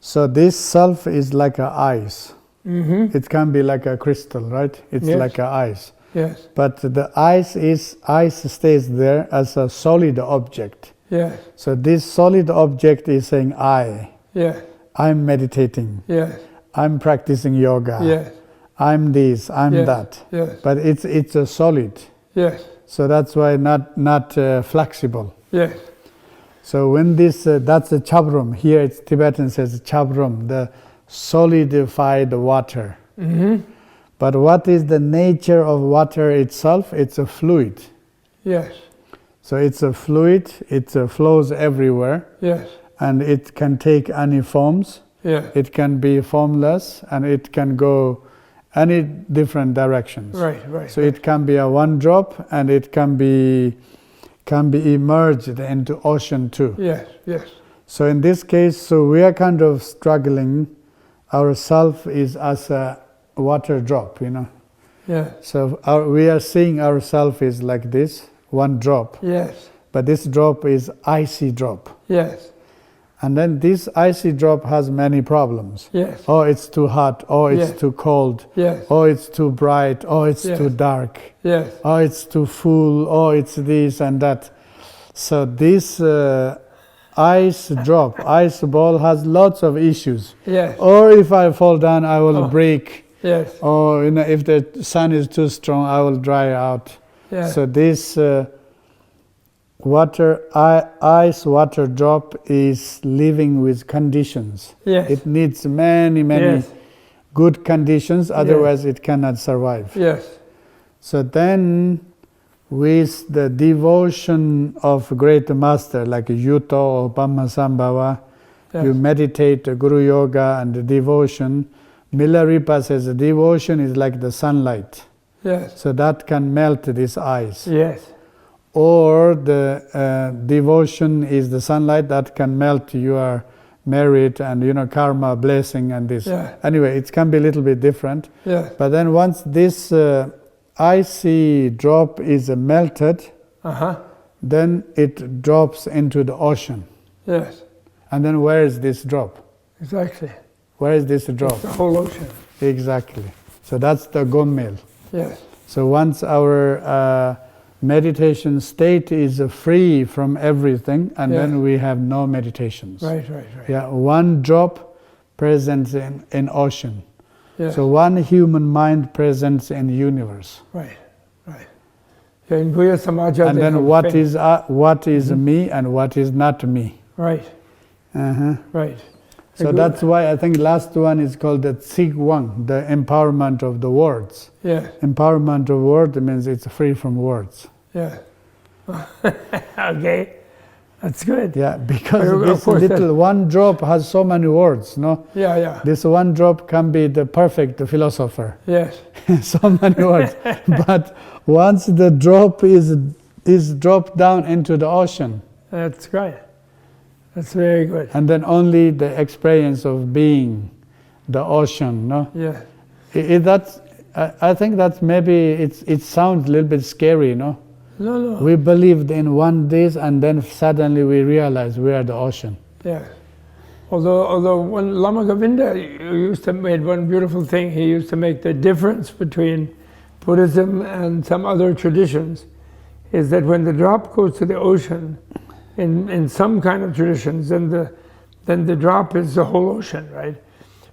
so this self is like a ice. It can be like a crystal, right? It's like a ice. Yes. But the ice stays there as a solid object. Yes. So this solid object is saying I. Yes. I'm meditating. Yes. I'm practicing yoga. Yes. I'm this, I'm that. Yes. But it's a solid. Yes. So that's why not flexible. Yes. So when this, that's the chabrum. Here it's Tibetan says chabrum, the solidified water. Mm-hmm. But what is the nature of water itself? It's a fluid. Yes. So it's a fluid, it flows everywhere. Yes. And it can take any forms. Yes. It can be formless, and it can go any different directions. Right. So it can be a one drop, and it can be emerged into ocean too. Yes. So in this case, so we are kind of struggling. Our self is as a water drop, Yeah. So we are seeing ourself is like this, one drop. Yes. But this drop is icy drop. Yes. And then this icy drop has many problems. Yes. Oh, it's too hot. Oh, it's too cold. Yes. Oh, it's too bright. Oh, it's too dark. Yes. Oh, it's too full. Oh, it's this and that. So this ice drop, ice ball has lots of issues. Yes. Or if I fall down, I will break. Yes. Or if the sun is too strong, I will dry out. Yes. So this ice water drop is living with conditions. Yes. It needs many good conditions, otherwise it cannot survive. Yes. So then with the devotion of great master like Yuthok or Padmasambhava, you meditate Guru Yoga and the devotion. Milarepa says the devotion is like the sunlight. Yes. So that can melt this ice. Yes. Or the devotion is the sunlight that can melt your merit and karma, blessing and this. Yeah. Anyway, it can be a little bit different. Yes. But then once this icy drop is melted, then it drops into the ocean. Yes. And then where is this drop? Exactly. Where is this drop? It's the whole ocean. Exactly. So that's the gommel. Yes. So once our meditation state is free from everything, and then we have no meditations. Right. Yeah, one drop presents in ocean. Yes. So one human mind presents in universe. Right. In Guya Samaja, and then what is me and what is not me. Right. Right. So that's why I think last one is called the Tsigwang, the empowerment of the words. Yeah. Empowerment of word means it's free from words. Yeah. Okay. That's good. Yeah, because this little one drop has so many words, no? Yeah. This one drop can be the perfect philosopher. Yes. So many words. But once the drop is dropped down into the ocean. That's great. That's very good. And then only the experience of being the ocean, no? Yeah. I think that maybe it sounds a little bit scary, no? No. We believed in one this, and then suddenly we realize we are the ocean. Yeah. Although when Lama Govinda used to make one beautiful thing, he used to make the difference between Buddhism and some other traditions, is that when the drop goes to the ocean, in some kind of traditions, then the drop is the whole ocean, right?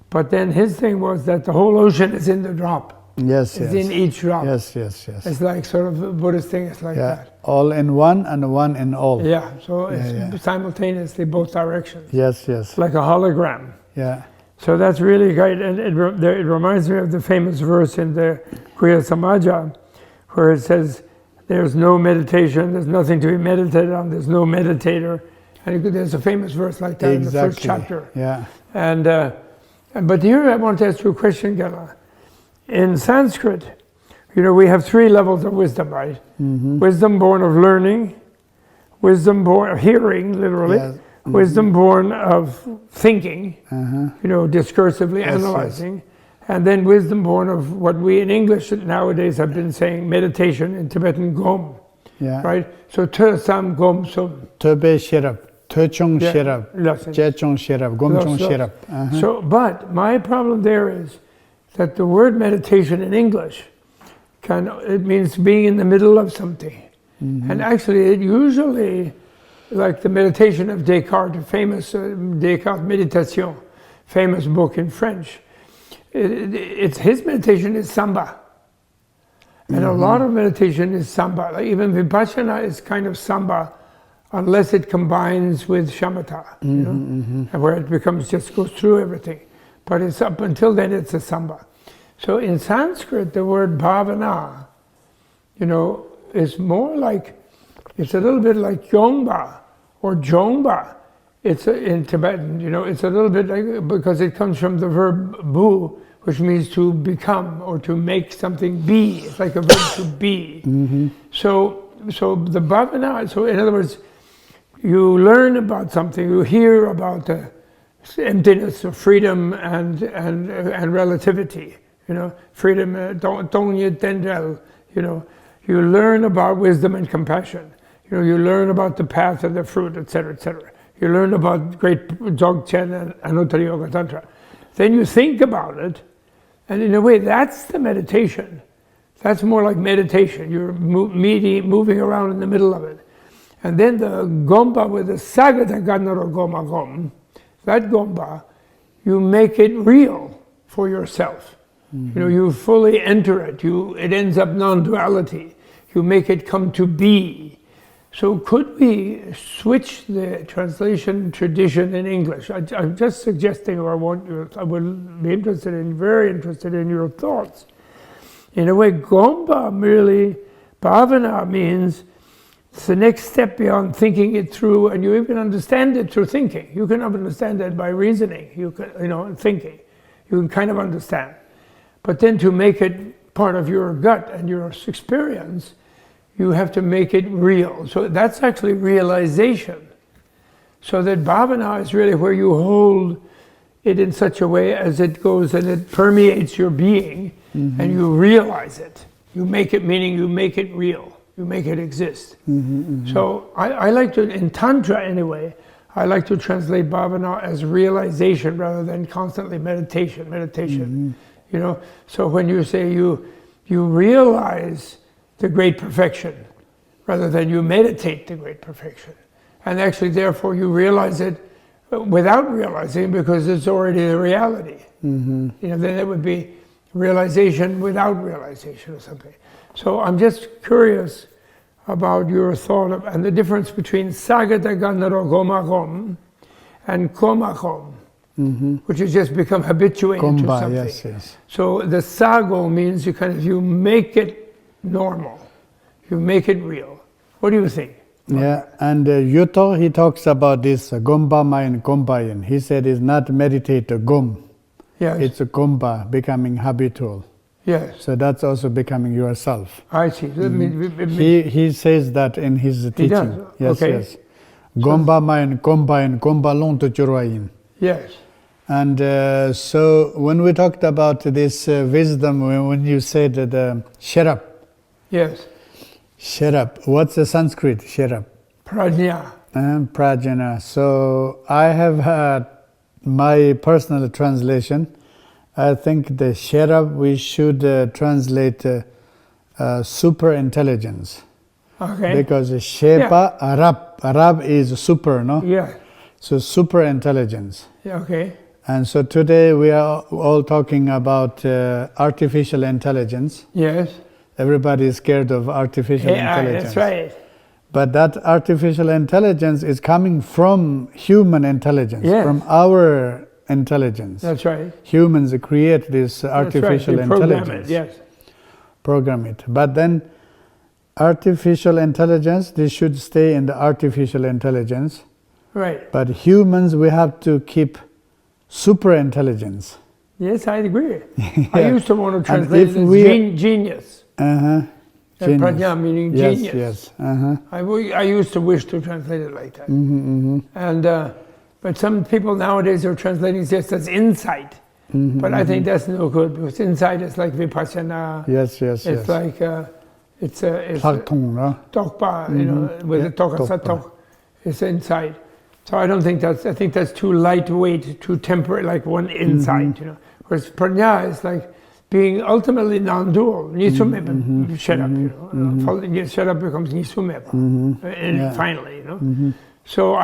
But then his thing was that the whole ocean is in the drop. Yes. It's in each drop. Yes. It's like sort of a Buddhist thing, it's like that. All in one and one in all. Yeah, so it's simultaneously both directions. Yes. Like a hologram. Yeah. So that's really great, and it reminds me of the famous verse in the Kriya Samaja, where it says, there's no meditation, there's nothing to be meditated on, there's no meditator. And there's a famous verse like that in the first chapter. Yeah. But here I want to ask you a question, Gyala. In Sanskrit, we have 3 levels of wisdom, right? Mm-hmm. Wisdom born of learning, wisdom born of hearing, literally, wisdom born of thinking, discursively analyzing, and then wisdom born of what we in English nowadays have been saying, meditation in Tibetan Gom, right? So Te Sam Gom Sum. Tebe Sherab, Te Chong Sherab, Je Chong Sherab, Gom Chong Sherab. So, but my problem there is that the word meditation in English, it means being in the middle of something. Mm-hmm. And actually it usually, like the meditation of Descartes, famous Descartes Méditation, famous book in French, his meditation is samba. And a lot of meditation is samba. Like even vipassana is kind of samba, unless it combines with shamatha, and where it becomes just goes through everything. But it's up until then it's a samba. So in Sanskrit, the word bhavana, is more like, it's a little bit like yongba or jongba. It's in Tibetan, it's a little bit like, because it comes from the verb bu, which means to become or to make something be. It's like a verb to be. So the bhavana, so in other words, you learn about something, you hear about the emptiness of freedom and relativity, freedom, don't tendrel, you learn about wisdom and compassion, you learn about the path and the fruit, etc., etc. You learn about great Dzogchen and Uttara Yoga Tantra. Then you think about it, and in a way that's the meditation. That's more like meditation. You're moving around in the middle of it. And then the gompa with the sagata gannaro goma gom, that gompa, you make it real for yourself. You fully enter it. It ends up non-duality. You make it come to be. So could we switch the translation tradition in English? I'm just suggesting, or I would be very interested in your thoughts. In a way, Gompa merely, bhavana means it's the next step beyond thinking it through, and you even understand it through thinking. You can understand it by reasoning, thinking. You can kind of understand. But then to make it part of your gut and your experience, you have to make it real. So that's actually realization. So that bhavana is really where you hold it in such a way as it goes and it permeates your being, and you realize it. You make it, meaning you make it real. You make it exist. So I like to, in Tantra anyway, I like to translate bhavana as realization rather than constantly meditation. So when you say you realize the great perfection rather than you meditate the great perfection. And actually, therefore, you realize it without realizing because it's already the reality. Then it would be realization without realization or something. So I'm just curious about your thought of, and the difference between sagata gannaro goma gom and koma gom, which has just become habituated to something. Yes. So the sago means you make it normal. You make it real. What do you think? Yeah, and Yuthok, he talks about this gompa and gompayin. He said it's not meditate gom. Yes. It's a gompa, becoming habitual. Yes. So that's also becoming yourself. I see. He says that in his teaching. He does? Yes, okay. yes. Gompa and gompayin, gompa long to churwayin. Yes. And so when we talked about this wisdom, when you said that sharap. Yes. Sharap. What's the Sanskrit sharap? Prajna. Prajna. So I have had my personal translation. I think the sharap we should translate super intelligence. Okay. Because shepa, arab is super, no? Yeah. So super intelligence. Yeah, okay. And so today we are all talking about artificial intelligence. Yes. Everybody is scared of artificial intelligence. That's right. But that artificial intelligence is coming from human intelligence, from our intelligence. That's right. Humans create this artificial intelligence. Program it, yes. Program it. But then artificial intelligence, they should stay in the artificial intelligence. Right. But humans, we have to keep super intelligence. Yes, I agree. Yeah. I used to want to translate it as genius. Genius. Prajna meaning genius. Yes. I used to wish to translate it like that. And but some people nowadays are translating just as insight. But I think that's no good because insight is like vipassana. Yes. It's like it's tokpa, with the tokasatok. It's insight. So I don't think I think that's too lightweight, too temporary, like one insight, Whereas prajna is like being ultimately non-dual. Nisumeba, shut up, shut up becomes nisumeba. And finally, So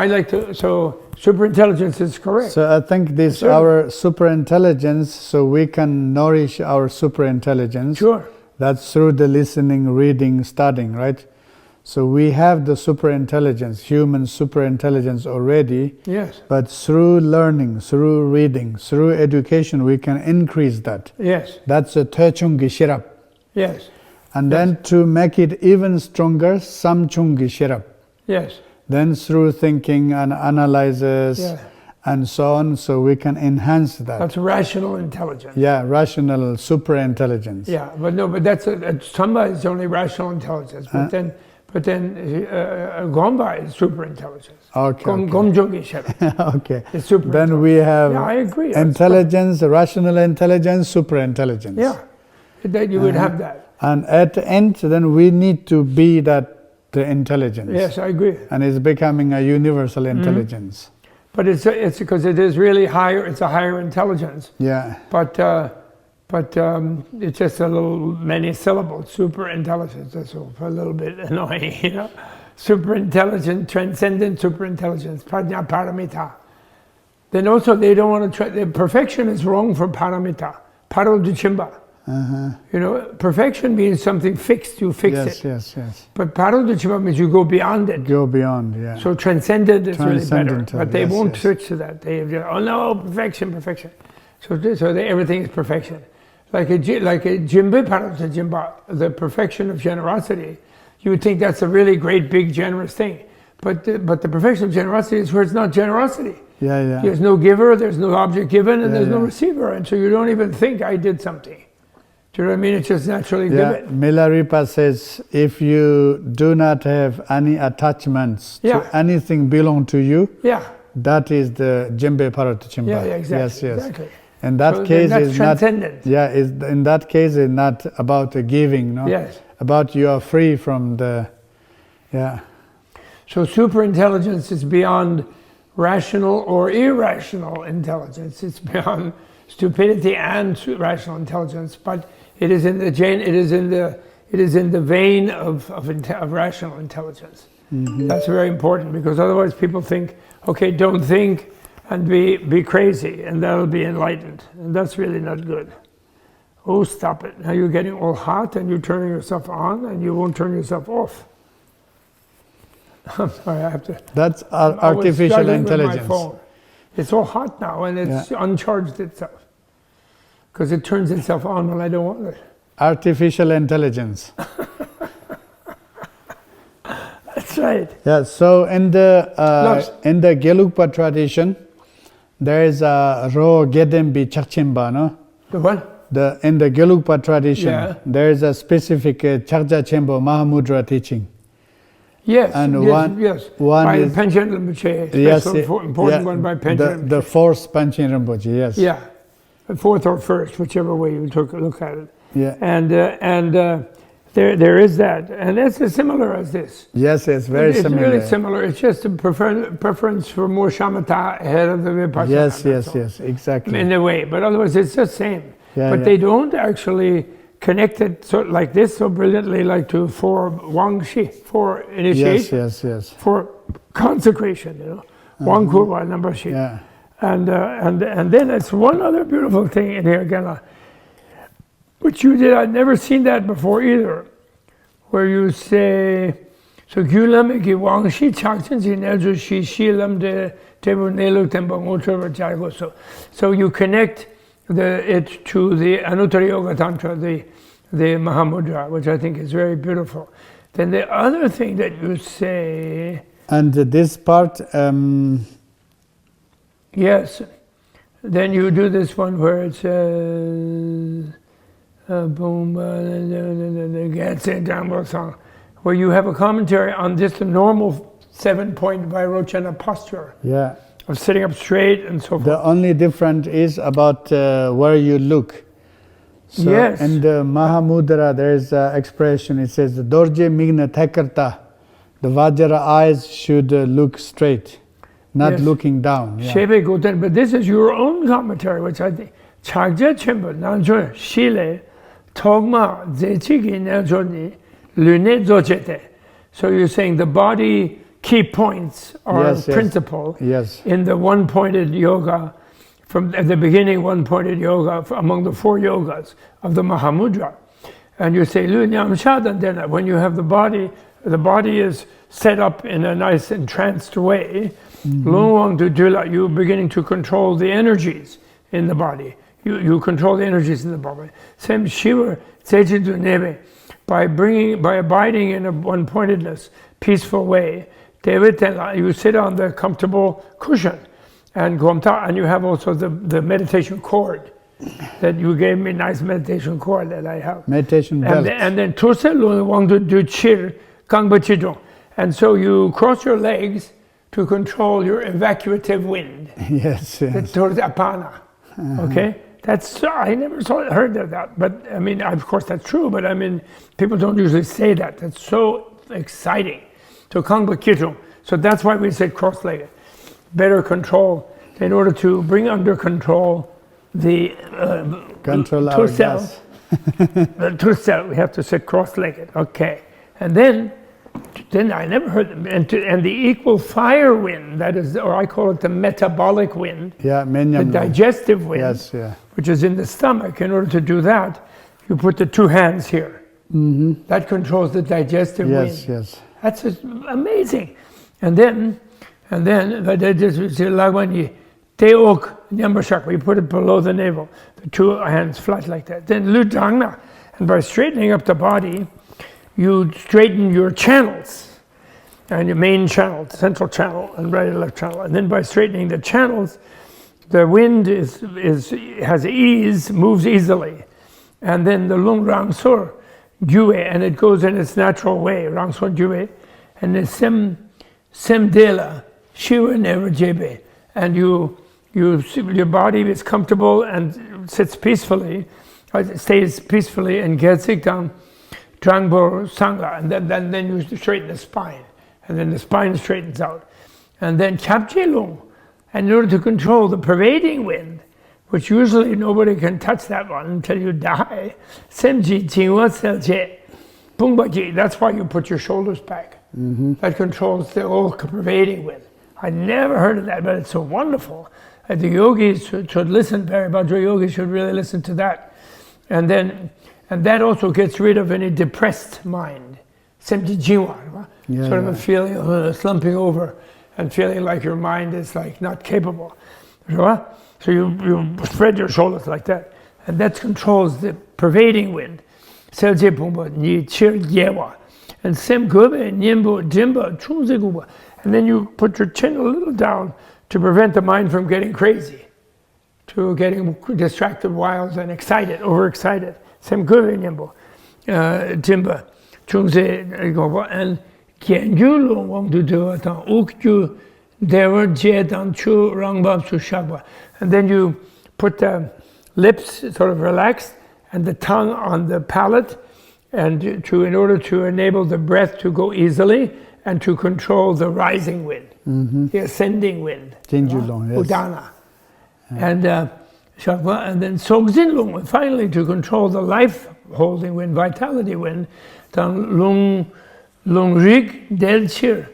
superintelligence is correct. So I think this our superintelligence, so we can nourish our superintelligence. Sure. That's through the listening, reading, studying, right? So we have the superintelligence, human superintelligence already. Yes. But through learning, through reading, through education, we can increase that. Yes. That's a Töchungi Shirap. Yes. And then to make it even stronger, Samchungi Shirap. Yes. Then through thinking and analysis and so on, so we can enhance that. That's rational intelligence. Yeah, rational superintelligence. Yeah, but that's somebody's only rational intelligence. But then Gonpa is superintelligence. Okay. Gomjungi Shera. Okay. It's superintelligence. Then we have I agree. intelligence, rational intelligence, superintelligence. Yeah, that you would have that. And at the end, then we need to be the intelligence. Yes, I agree. And it's becoming a universal intelligence. But it's because it is really higher. It's a higher intelligence. Yeah. But it's just a little many syllables. Super intelligence. That's a little bit annoying, you know. Super intelligent, transcendent super intelligence. Prajna paramita. Then also they don't want to try. The perfection is wrong for paramita. Parodhichimba. You know, perfection means something fixed. You fix it. Yes. But parodhichimba means you go beyond it. Go beyond. Yeah. So transcendent is really better. But they won't yes. switch to that. They have, oh no, perfection. So everything is perfection. Like a jimbe parodhichimba, the perfection of generosity. You would think that's a really great, big, generous thing. But the perfection of generosity is where it's not generosity. Yeah. There's no giver, there's no object given, and there's no receiver. And so you don't even think I did something. Do you know what I mean? It's just naturally given. Milarepa says, if you do not have any attachments to anything belong to you, that is the Jimbe Parodhichimba. Yeah, exactly. Yes. Exactly. In that so case, that's it's transcendent. not. In that case, it's not about the giving. No. Yes. About you are free from the. Yeah. So superintelligence is beyond rational or irrational intelligence. It's beyond stupidity and rational intelligence, but it is in the vein of rational intelligence. That's very important, because otherwise people think, okay, don't think and be crazy, and that'll be enlightened, and that's really not good. Oh, stop it! Now you're getting all hot, and you're turning yourself on, and you won't turn yourself off. I'm sorry, I have to. That's artificial intelligence. With my phone. It's all hot now, and it's uncharged itself. Because it turns itself on when I don't want it. Artificial intelligence. That's right. Yeah. So in the Gelugpa tradition, there is a ro gedembi chakchimba, no? The what? In the Gelugpa tradition, there is a specific Chakja Chembo Mahamudra teaching. Yes. And one by is Panchen Rinpoche. Important one by Panchen Rinpoche. The fourth Panchen Rinpoche. Yes. Yeah. Fourth or first, whichever way you took a look at it. Yeah. And there is that, and that's as similar as this. Yes, it's very similar. It's really similar. It's just a preference for more shamatha ahead of the vipassana. Yes, exactly. In a way, but otherwise it's the same. They don't actually connect it like this so brilliantly, like to for wangshi, for initiation. Yes. For consecration, you know, wangkurwa number shi. Yeah. And then it's one other beautiful thing in here again, which you did. I'd never seen that before either, where you say, so gyulam ki wangshi chakchen si nelju shi shilam de tebu nelu tembang utra. So you connect it to the Anuttara Yoga Tantra, the Mahamudra, which I think is very beautiful. Then the other thing that you say, and this part. Yes, then you do this one where it says, Gyaltsen song, where you have a commentary on just a normal 7-point Vairochana posture. Yeah. Of sitting up straight and so forth. The only difference is about where you look. So in the Mahamudra, there is an expression, it says, Dorje migna tekarta. The Vajra eyes should look straight. Not looking down. Shebe Goten, but this is your own commentary, which I think. Chagja Chimba, Nanjo, Shile, Togma, Zechigi, Nanjoni, Lune Zochete. So you're saying the body key points or principle in the one-pointed yoga, from at the beginning one-pointed yoga among the 4 yogas of the Mahamudra. And you say, when you have the body is set up in a nice entranced way, you're beginning to control the energies in the body. You control the energies in the body. Same Shiva, by abiding in a one-pointedness, peaceful way, you sit on the comfortable cushion, and you have also the meditation cord that you gave me, nice meditation cord that I have. Meditation belt. And then and so you cross your legs to control your evacuative wind. Yes. Towards apana. Okay? I never heard of that, but I mean, of course that's true, but I mean, people don't usually say that. That's so exciting. So so that's why we said cross-legged. Better control, in order to bring under control the control our gas. The truth cell, we have to sit cross-legged. Okay. And then I never heard, and the equal fire wind, that is, or I call it the metabolic wind, the digestive wind, which is in the stomach. In order to do that, you put the 2 hands here. That controls the digestive wind. Yes. That's amazing. And then, we put it below the navel, the 2 hands flat like that. Then Lhodrak, and by straightening up the body, you straighten your channels, and your main channel, central channel, and right and left channel. And then by straightening the channels, the wind has ease, moves easily. And then the lung rang sur, jue, and it goes in its natural way, rang sur jue, and the sem dela, shiva never jebe. And your body is comfortable and sits peacefully, stays peacefully, and gets it down. Drangbo Sangha, and then you straighten the spine, and then the spine straightens out. And then Chapche Lung, and in order to control the pervading wind, which usually nobody can touch that one until you die, Semji Jingwa Selche, Pungbaji, that's why you put your shoulders back. That controls the whole pervading wind. I never heard of that, but it's so wonderful. The yogis should listen, Bhadra yogis should really listen to that. And that also gets rid of any depressed mind. Sort of a feeling of slumping over and feeling like your mind is like not capable. So you spread your shoulders like that. And that controls the pervading wind. And then you put your chin a little down to prevent the mind from getting crazy, to getting distracted, wild, and excited, overexcited. Sem good nyimbo, timba, chungse, and Kagyu long to do it on ukju, dever jet on chu rangbab su shagwa. And then you put the lips sort of relaxed and the tongue on the palate, and in order to enable the breath to go easily and to control the rising wind, the ascending wind, udana. And then Sogzin Lung, finally to control the life-holding wind, vitality wind, then Lung Rig Del Chir.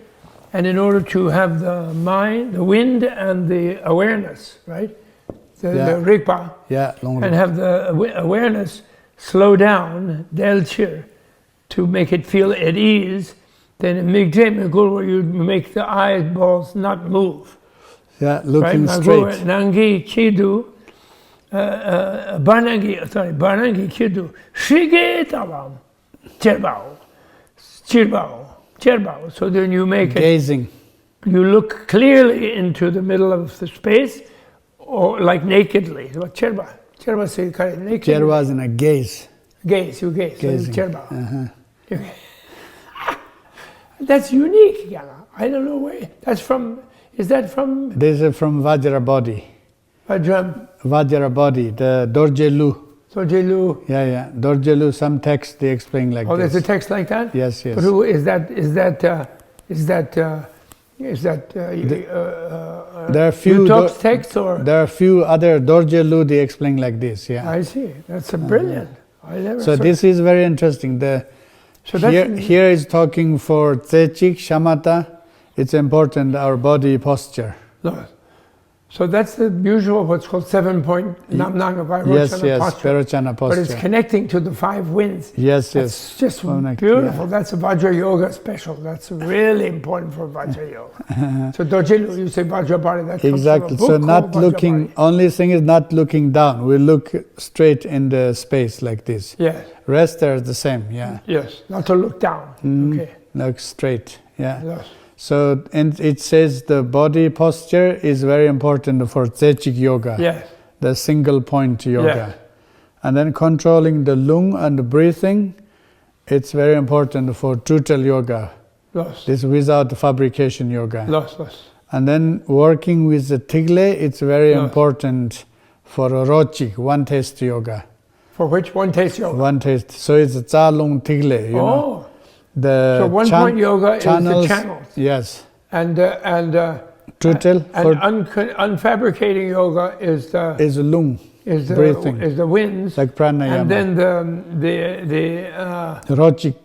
And in order to have the mind, the wind, and the awareness, right? The Rigpa. And have the awareness slow down, Del Chir, to make it feel at ease. Then in Migje Megul, where you make the eyeballs not move. Looking straight. Nangi Chidu. Barnangi Kidu, Shige Tabam, Cherbao. So then you make gazing. You look clearly into the middle of the space, or like nakedly. Cherba say naked. Cherba is in a gaze. You gaze. So Cherba. That's unique, Yana. I don't know where. Is that from? This is from Vajrabodhi. Vajrabodhi, the Dorje-lu. Dorje-lu, some text they explain like this. Oh, there's a text like that? Yes. But who is that? There are few Yuthok's text, or? There are few other Dorje-lu, they explain like this, I see. That's brilliant. This is very interesting. Here is talking for Tsechik, Shamatha, it's important our body posture. Yes. So that's the usual, what's called 7-point Namkha Vairochana posture. Vairochana posture. But it's connecting to the 5 winds. Yes, It's just beautiful. Yeah. That's a Vajra Yoga special. That's really important for Vajra Yoga. So Dorjilu, you say Vajra body. That comes Exactly. from a book So not called looking. Vajra Only thing is not looking down. We look straight in the space like this. Yes. Rest are the same. Yeah. Yes. Not to look down. Okay. Look straight. Yeah. Yes. So, and it says the body posture is very important for Dzogchen yoga, Yes. the single point yoga. Yes. And then controlling the lung and the breathing, it's very important for Tutal yoga. Yes. This without fabrication yoga. Yes. Yes. And then working with the tigle, it's very Yes. important for Rochik, one taste yoga. For which one taste yoga? One taste. So it's Tsa Lung Tigle, you know. So one point yoga channels, is the channels. Yes. And Tutal unfabricating yoga is the lung. Is the breathing. Is the winds. Like pranayama. And then the Rochik,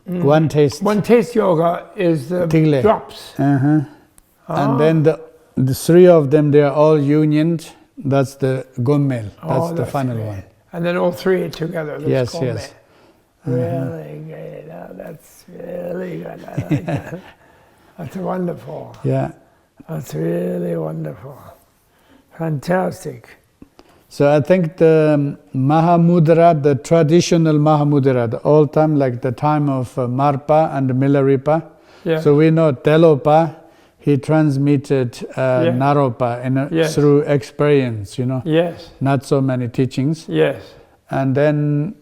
one taste. One taste yoga is the Tigle. drops. And then the 3 of them, they are all unioned. That's the Gommel. That's the final great. one. And then all 3 together. Yes, yes. Really great. Oh, that's really good. I like that. That's wonderful. Yeah. That's really wonderful. Fantastic. So I think the Mahamudra, the traditional Mahamudra, the old time, like the time of Marpa and Milarepa. Yeah. So we know Telopa, he transmitted Naropa through experience, you know. Yes. Not so many teachings. Yes. And then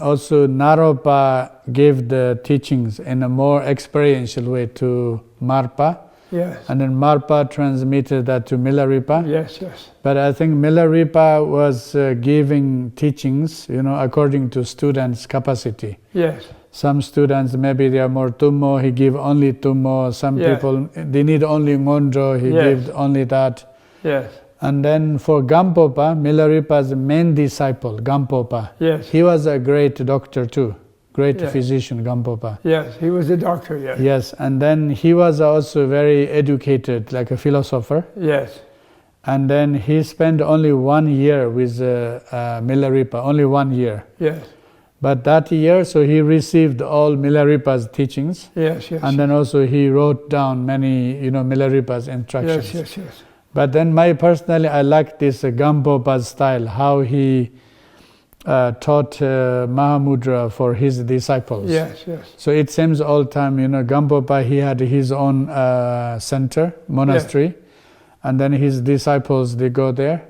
also Naropa gave the teachings in a more experiential way to Marpa. Yes. And then Marpa transmitted that to Milarepa. Yes, yes. But I think Milarepa was giving teachings, you know, according to students' capacity. Yes. Some students, maybe they are more Tummo, he give only Tummo. Some people, they need only Ngondro, he gives only that. Yes. And then for Gampopa, Milarepa's main disciple, Gampopa, he was a great doctor too, great physician, Gampopa. Yes, he was a doctor, yes. Yes, and then he was also very educated, like a philosopher. Yes. And then he spent only 1 year with Milarepa, only 1 year. Yes. But that year, so he received all Milarepa's teachings. Yes, yes. And then also he wrote down many, you know, Milarepa's instructions. Yes, yes, yes. But then personally, I like this Gampopa's style, how he taught Mahamudra for his disciples. Yes, yes. So it seems all time, you know, Gampopa, he had his own center, monastery, and then his disciples, they go there.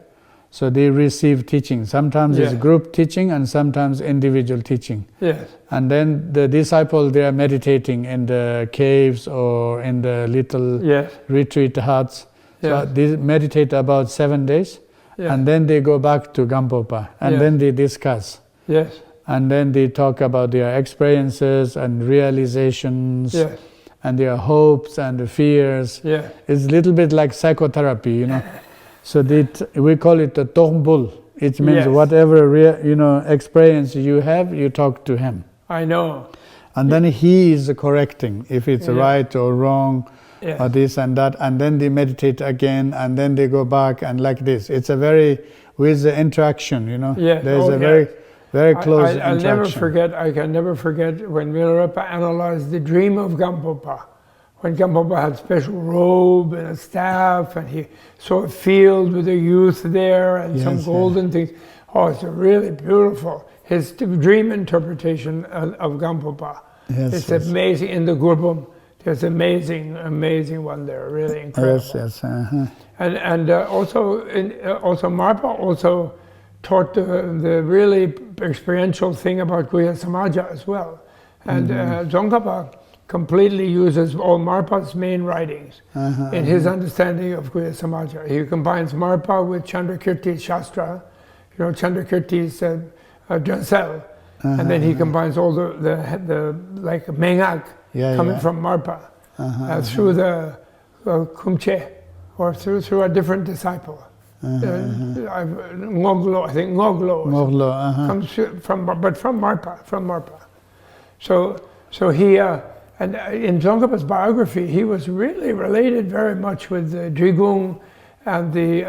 So they receive teaching. Sometimes it's group teaching and sometimes individual teaching. Yes. And then the disciples, they are meditating in the caves or in the little retreat huts. So they meditate about 7 days, and then they go back to Gampopa, and then they discuss. Yes. And then they talk about their experiences and realizations, and their hopes and fears. Yeah. It's a little bit like psychotherapy, you know. So we call it a tombul. It means whatever experience you have, you talk to him. I know. And then he is correcting if it's right or wrong. Or this and that, and then they meditate again, and then they go back, and like this. It's a very, with the interaction, you know. There's a very, very close interaction. I can never forget when Milarepa analyzed the dream of Gampopa. When Gampopa had special robe and a staff, and he saw a field with a youth there, and some golden things. Oh, it's a really beautiful, his dream interpretation of Gampopa. It's amazing in the Gurbum. There's amazing one there, really incredible. Yes. And also Marpa also taught the really experiential thing about Guhya Samaja as well. And Tsongkhapa completely uses all Marpa's main writings in his understanding of Guhya Samaja. He combines Marpa with Chandrakirti's Shastra, you know, Chandrakirti's Jansel, and then he combines all the like Mengak, coming from Marpa through the Kumche or through a different disciple. Ngoglo, I think Ngoglo comes from Marpa. So he And in Tsongkhapa's biography, he was really related very much with the Drigung and the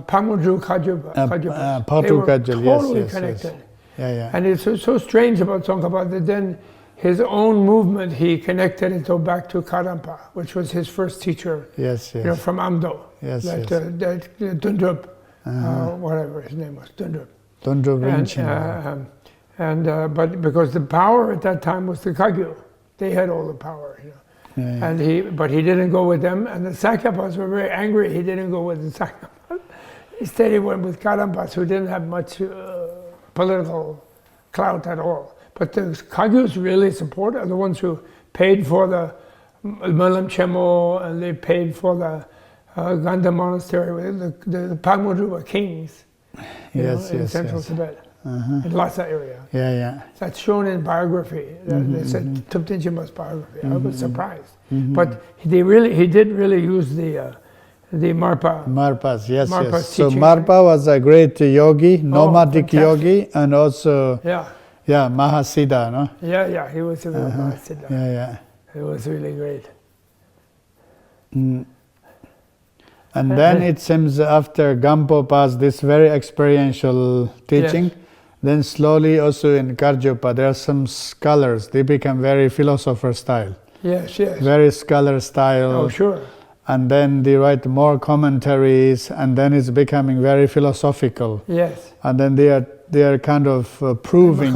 Pamudru Kagyu. They were totally connected. Yes. Yeah, yeah. And it's so strange about Tsongkhapa that then his own movement, he connected it back to Kadam, which was his first teacher. Yes, yes. You know, from Amdo. Yes, that, yes. That Dundrup, whatever his name was, Dundrup. Dundrup Rinchen. But because the power at that time was the Kagyu, they had all the power, you know. Yeah, yeah. And but he didn't go with them, and the Sakyapas were very angry. He didn't go with the Sakyapas. Instead, he went with Kadampas, who didn't have much political clout at all. But the Kagyus really are the ones who paid for the Malam Chemo, and they paid for the Ganda monastery. The Pagmudru were kings, in central Tibet, in Lhasa area. Yeah, yeah. That's shown in biography. They said Tupten biography. I was surprised, but he did really use the Marpa. Marpas, yes, Marpa's yes. So teaching. Marpa was a great yogi, nomadic yogi, and also Mahasiddha, no? Yeah, he was a real Mahasiddha. Yeah, yeah. It was really great. And then it seems after Gonpo passed this very experiential teaching, then slowly also in Karjopa there are some scholars, they become very philosopher style. Yes. Very scholar style. Oh, sure. And then they write more commentaries, and then it's becoming very philosophical. Yes. And then they are kind of proving.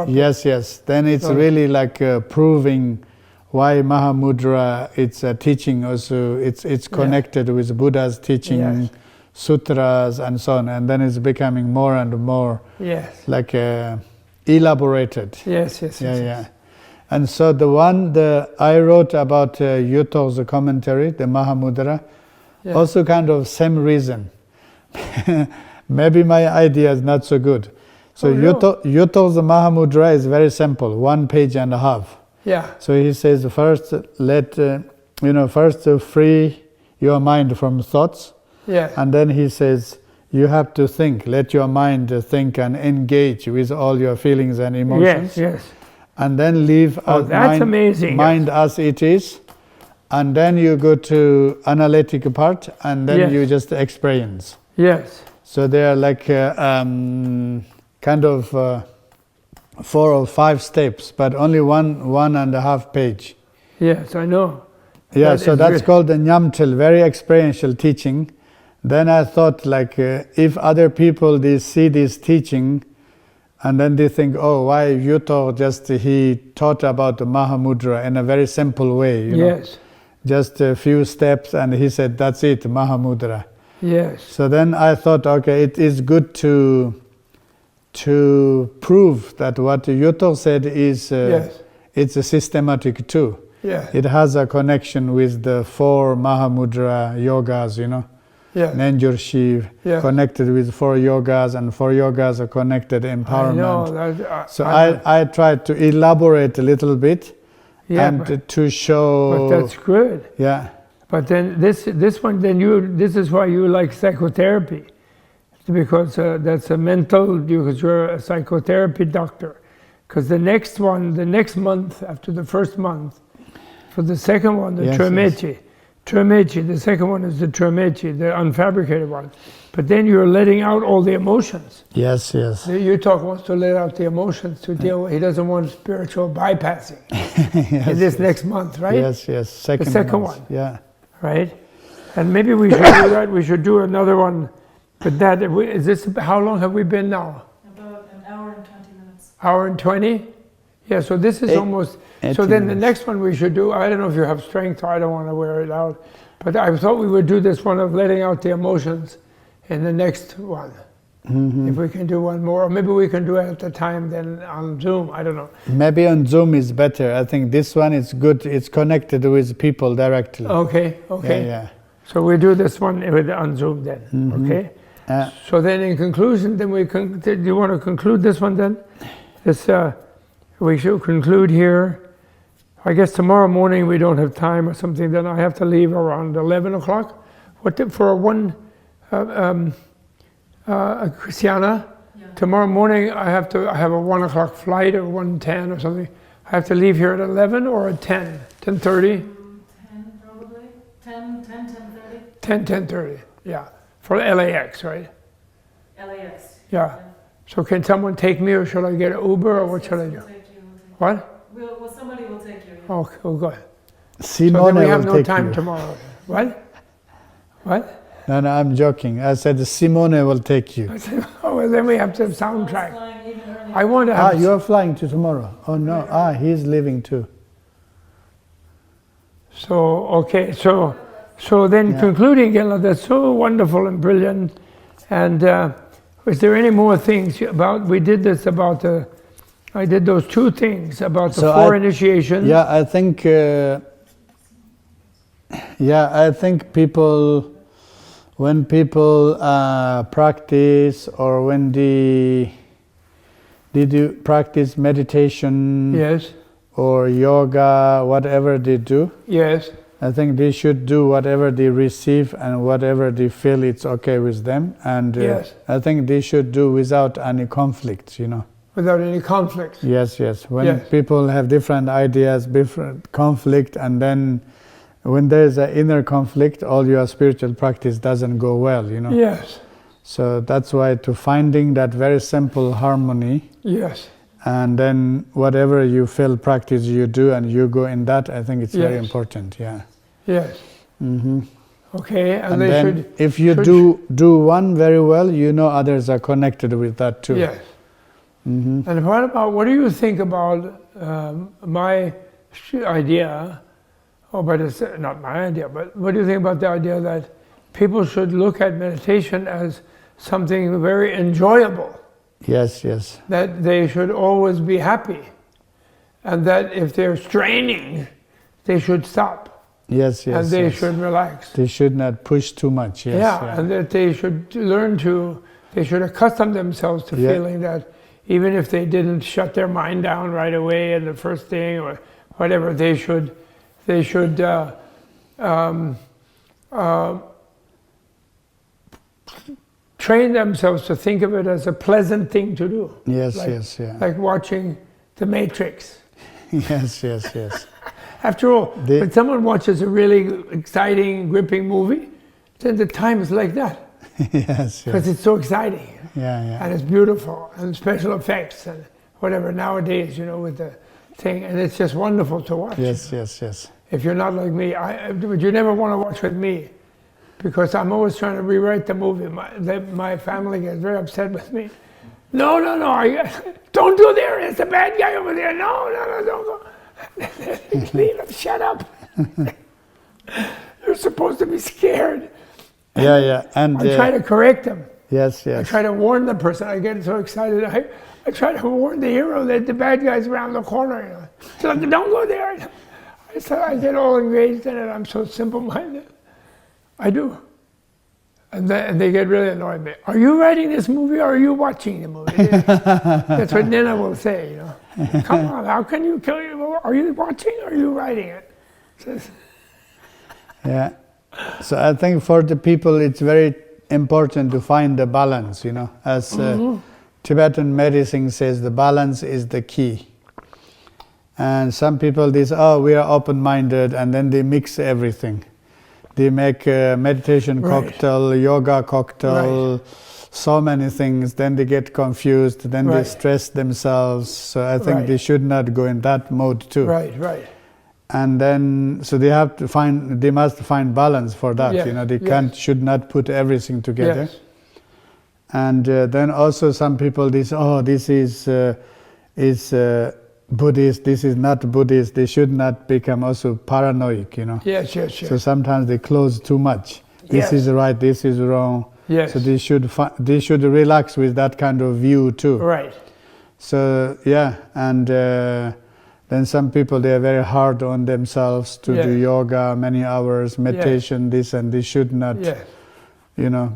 Yes. Then it's really like proving why Mahamudra, it's a teaching also, it's connected with Buddha's teaching, sutras and so on, and then it's becoming more and more like elaborated. Yes. And so I wrote about Yuthok's commentary, the Mahamudra, also kind of same reason. Maybe my idea is not so good. So Yuthok's Mahamudra is very simple, 1.5 pages. Yeah. So he says first first free your mind from thoughts. Yeah. And then he says you have to think, let your mind think and engage with all your feelings and emotions. Yes. And then leave mind as it is. And then you go to analytic part, and then you just experience. Yes. So they are like kind of 4 or 5 steps, but only 1.5 page. Yes, I know. Yeah, so that's called the Nyamtil, very experiential teaching. Then I thought, like, if other people they see this teaching, and then they think, oh, why Yuthok he taught about the Mahamudra in a very simple way, you know? Just a few steps, and he said, that's it, Mahamudra. Yes. So then I thought, okay, it is good to prove that what Yuthok said is it's a systematic too. Yeah. It has a connection with the 4 Mahamudra yogas, you know. Nenjur Shiv, connected with 4 yogas, and 4 yogas are connected empowerment. I know. So I tried to elaborate a little bit and to show. But that's good. Yeah. But then this one, this is why you like psychotherapy, because that's a mental, because you're a psychotherapy doctor. Because the next month, after the first month, for the second one, the Tremechi, the second one is the Tremechi, the unfabricated one. But then you're letting out all the emotions. Yes. The Yuthok wants to let out the emotions to deal with, he doesn't want spiritual bypassing in this next month, right? Yes, the second one. Yeah. Right? And maybe we should do that, we should do another one. But how long have we been now? About an hour and 20 minutes. Hour and 20? Yeah, so this is almost, so then the next one we should do, I don't know if you have strength, or I don't want to wear it out, but I thought we would do this one of letting out the emotions in the next one. If we can do one more, or maybe we can do it at the time then on Zoom, I don't know. Maybe on Zoom is better. I think this one is good, it's connected with people directly. Okay. Yeah. So we do this one on Zoom then, okay? So then in conclusion, then do you want to conclude this one then? We should conclude here. I guess tomorrow morning we don't have time or something, then I have to leave around 11 o'clock. For one Christiana, tomorrow morning I have a 1 o'clock flight or 1:10 or something. I have to leave here at 11 or at 10? 10:30? 10 probably. 10:30. 10:30. Yeah, for LAX, right? LAX. Yeah. So can someone take me, or should I get an Uber, or what should I do? We'll take you. What? Well, somebody will take you. Okay, oh, good. Simone So then we have will no take time you. tomorrow. What? What? No, I'm joking. I said Simone will take you. I said, oh, well, then we have to Someone's soundtrack. flying even earlier. I want to have. You are flying to tomorrow. Oh no, he's leaving too. So okay, so then Yeah. concluding, that's so wonderful and brilliant. And is there any more things about? We did this about the. I did those two things about the So four initiations. Yeah, I think. I think people, when people practice, or when they do practice meditation, Yes. or yoga, whatever they do, Yes. I think they should do whatever they receive and whatever they feel it's okay with them. And Yes. I think they should do without any conflict, Without any conflict. Yes. When Yes. people have different ideas, different conflict, and then when there's an inner conflict, all your spiritual practice doesn't go well, Yes. So that's why to finding that very simple harmony, Yes. and then whatever you feel practice you do and you go in that, I think it's very Yes. important, yeah. Yes. Mm-hmm. Okay, and they then should. if you do one very well, others are connected with that too. Yes. Mm-hmm. And what do you think about my idea? Oh, but it's not my idea. But what do you think about the idea that people should look at meditation as something very enjoyable? Yes. That they should always be happy, and that if they're straining, they should stop. Yes. And they should relax. They should not push too much. Yes. Yeah, and that they should they should accustom themselves to feeling that even if they didn't shut their mind down right away in the first thing or whatever, they should train themselves to think of it as a pleasant thing to do. Yes. Like watching The Matrix. Yes. After all, when someone watches a really exciting, gripping movie, then the time is like that. Yes. Because it's so exciting. Yeah. And it's beautiful, and special effects, and whatever nowadays, with the thing, and it's just wonderful to watch. Yes. If you're not like me, but you never want to watch with me, because I'm always trying to rewrite the movie. My family gets very upset with me. No, don't go there. It's a bad guy over there. No, don't go. Leave him. Shut up. You're supposed to be scared. Yeah. And I try to correct them. Yes. I try to warn the person. I get so excited. I try to warn the hero that the bad guy's around the corner. So don't go there. I get all engaged in it. I'm so simple-minded. I do. And they get really annoyed with me. Are you writing this movie or are you watching the movie? That's what Nina will say, Come on, how can you kill you? Are you watching or are you writing it? Yeah. So I think for the people it's very important to find the balance, as Tibetan medicine says, the balance is the key. And some people we are open-minded, and then they mix everything. They make a meditation cocktail, yoga cocktail, so many things, then they get confused, then they stress themselves. So I think they should not go in that mode too. Right. And then, so they must find balance for that, they should not put everything together. Yes. And then also some people, this is Buddhist, this is not Buddhist, they should not become also paranoid, Yes. So sometimes they close too much. This is right, this is wrong. Yes. So they should relax with that kind of view too. Right. So and then some people, they are very hard on themselves to do yoga, many hours, meditation, this, and they should not,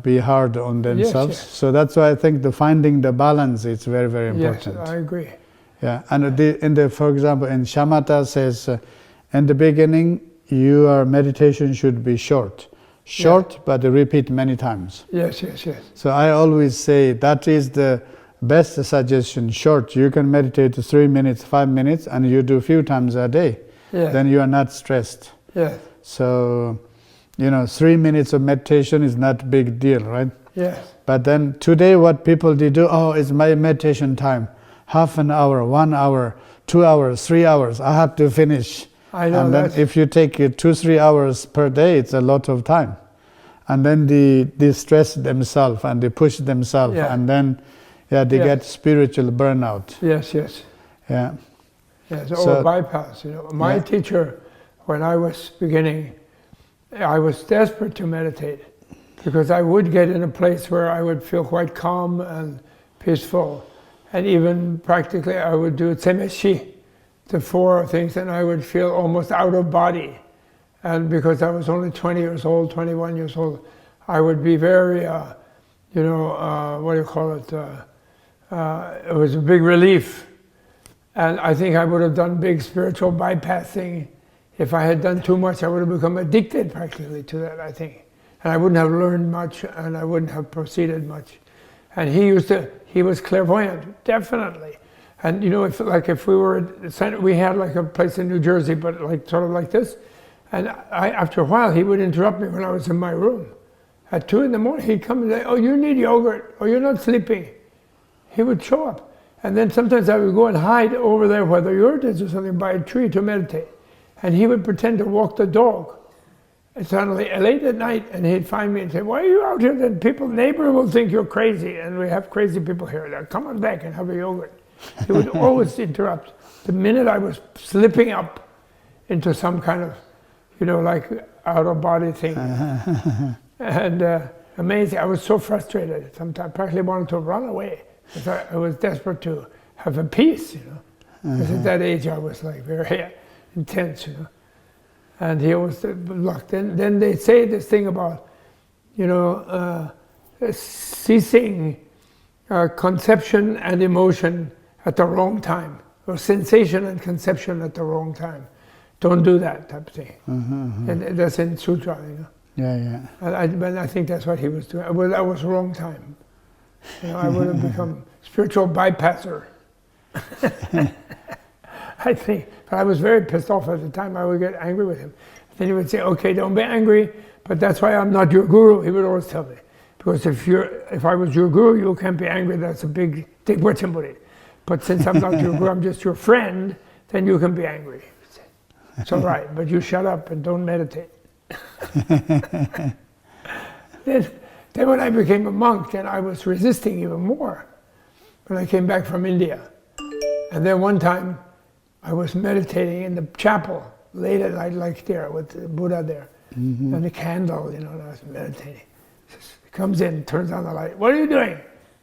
be hard on themselves. Yes. So that's why I think finding the balance is very, very important. Yes, I agree. Yeah, and for example, in Shamatha says, in the beginning, your meditation should be short, but repeat many times. Yes. So I always say that is the best suggestion, short. You can meditate 3 minutes, 5 minutes, and you do a few times a day. Yes. Then you are not stressed. Yes. So, 3 minutes of meditation is not a big deal, right? Yes. But then today what people do, it's my meditation time. Half an hour, 1 hour, 2 hours, 3 hours, I have to finish. I know and then if you take 2-3 hours per day, it's a lot of time. And then they stress themselves and they push themselves, and then they get spiritual burnout. Yes, yes. Yeah. Yes, or bypass. My teacher, when I was beginning, I was desperate to meditate because I would get in a place where I would feel quite calm and peaceful. And even practically I would do tsemeshi, the 4 things, and I would feel almost out of body. And because I was only 20 years old, 21 years old, I would be very, what do you call it? It was a big relief. And I think I would have done big spiritual bypassing. If I had done too much, I would have become addicted practically to that, I think. And I wouldn't have learned much, and I wouldn't have proceeded much. And he was clairvoyant, definitely. And if we were, we had like a place in New Jersey, but sort of like this. And after a while, he would interrupt me when I was in my room. At 2 in the morning, he'd come and say, "Oh, you need yogurt, or you're not sleeping." He would show up. And then sometimes I would go and hide over there where the yurt is or something by a tree to meditate. And he would pretend to walk the dog. And suddenly, late at night, and he'd find me and say, "Why are you out here? Then neighbor will think you're crazy. And we have crazy people here. Now, come on back and have a yogurt." He would always interrupt. The minute I was slipping up into some kind of, out-of-body thing. And amazing. I was so frustrated. Sometimes I practically wanted to run away. I was desperate to have a peace, Because at that age I was very intense, And he always said, "Look." Then they say this thing about, ceasing conception and emotion at the wrong time, or sensation and conception at the wrong time. Don't do that type of thing. And that's in sutra, Yeah. But I think that's what he was doing. That was wrong time. I would have become spiritual bypasser. I think. But I was very pissed off at the time. I would get angry with him. Then he would say, "Okay, don't be angry, but that's why I'm not your guru." He would always tell me. Because if I was your guru, you can't be angry. That's a big thing. But since I'm not your guru, I'm just your friend, then you can be angry. It's all right, but you shut up and don't meditate. Then when I became a monk, then I was resisting even more. When I came back from India. And then one time, I was meditating in the chapel, late at night, there, with the Buddha there. And the candle, and I was meditating. He comes in, turns on the light. "What are you doing?"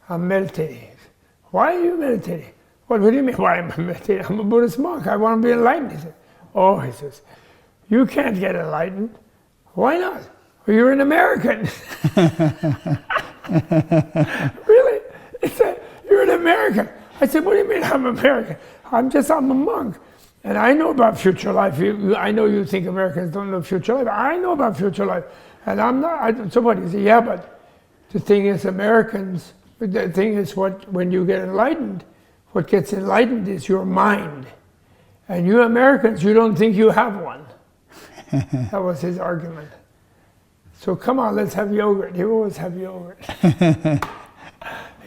"I'm meditating." He said, "Why are you meditating?" What do you mean, why am I meditating? I'm a Buddhist monk, I want to be enlightened. He said, "Oh," he says, "you can't get enlightened." "Why not?" "Well, you're an American." "Really?" He said, "You're an American." I said, "What do you mean I'm American? I'm a monk. And I know about future life. I know you think Americans don't know future life. I know about future life. And I'm not." Somebody said, "Yeah, but the thing is Americans, the thing is when you get enlightened, what gets enlightened is your mind. And you Americans, you don't think you have one." That was his argument. So come on, let's have yogurt. He always have yogurt.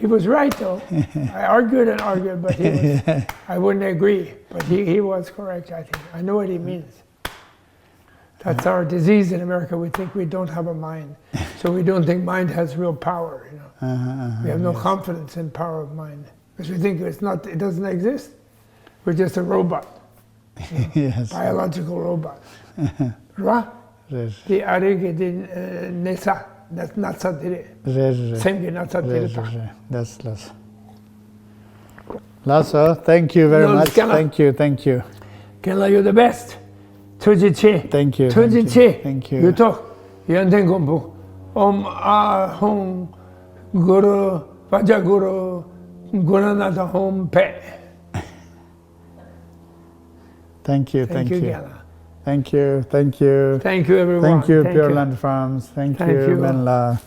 He was right though. I argued, but I wouldn't agree. But he was correct, I think. I know what he means. That's our disease in America. We think we don't have a mind. So we don't think mind has real power. We have no confidence in power of mind. Because we think it doesn't exist. We're just a robot. Yes. Biological robot. Right? The arige din nesa. That's not sadire. Same not sadire. That's less. Lasso, thank you very much. Thank you. Kela, you're the best. Tuji chi. Thank you. Tuji chi. Thank you. Yuthok. Yonten Gonpo. Om Ahom Guru Vajaguru Gurunata Hom Pe. Thank you. Thank you, Gyala. Thank you. Thank you, everyone. Thank you, Pure Land Farms. Thank you, Menla.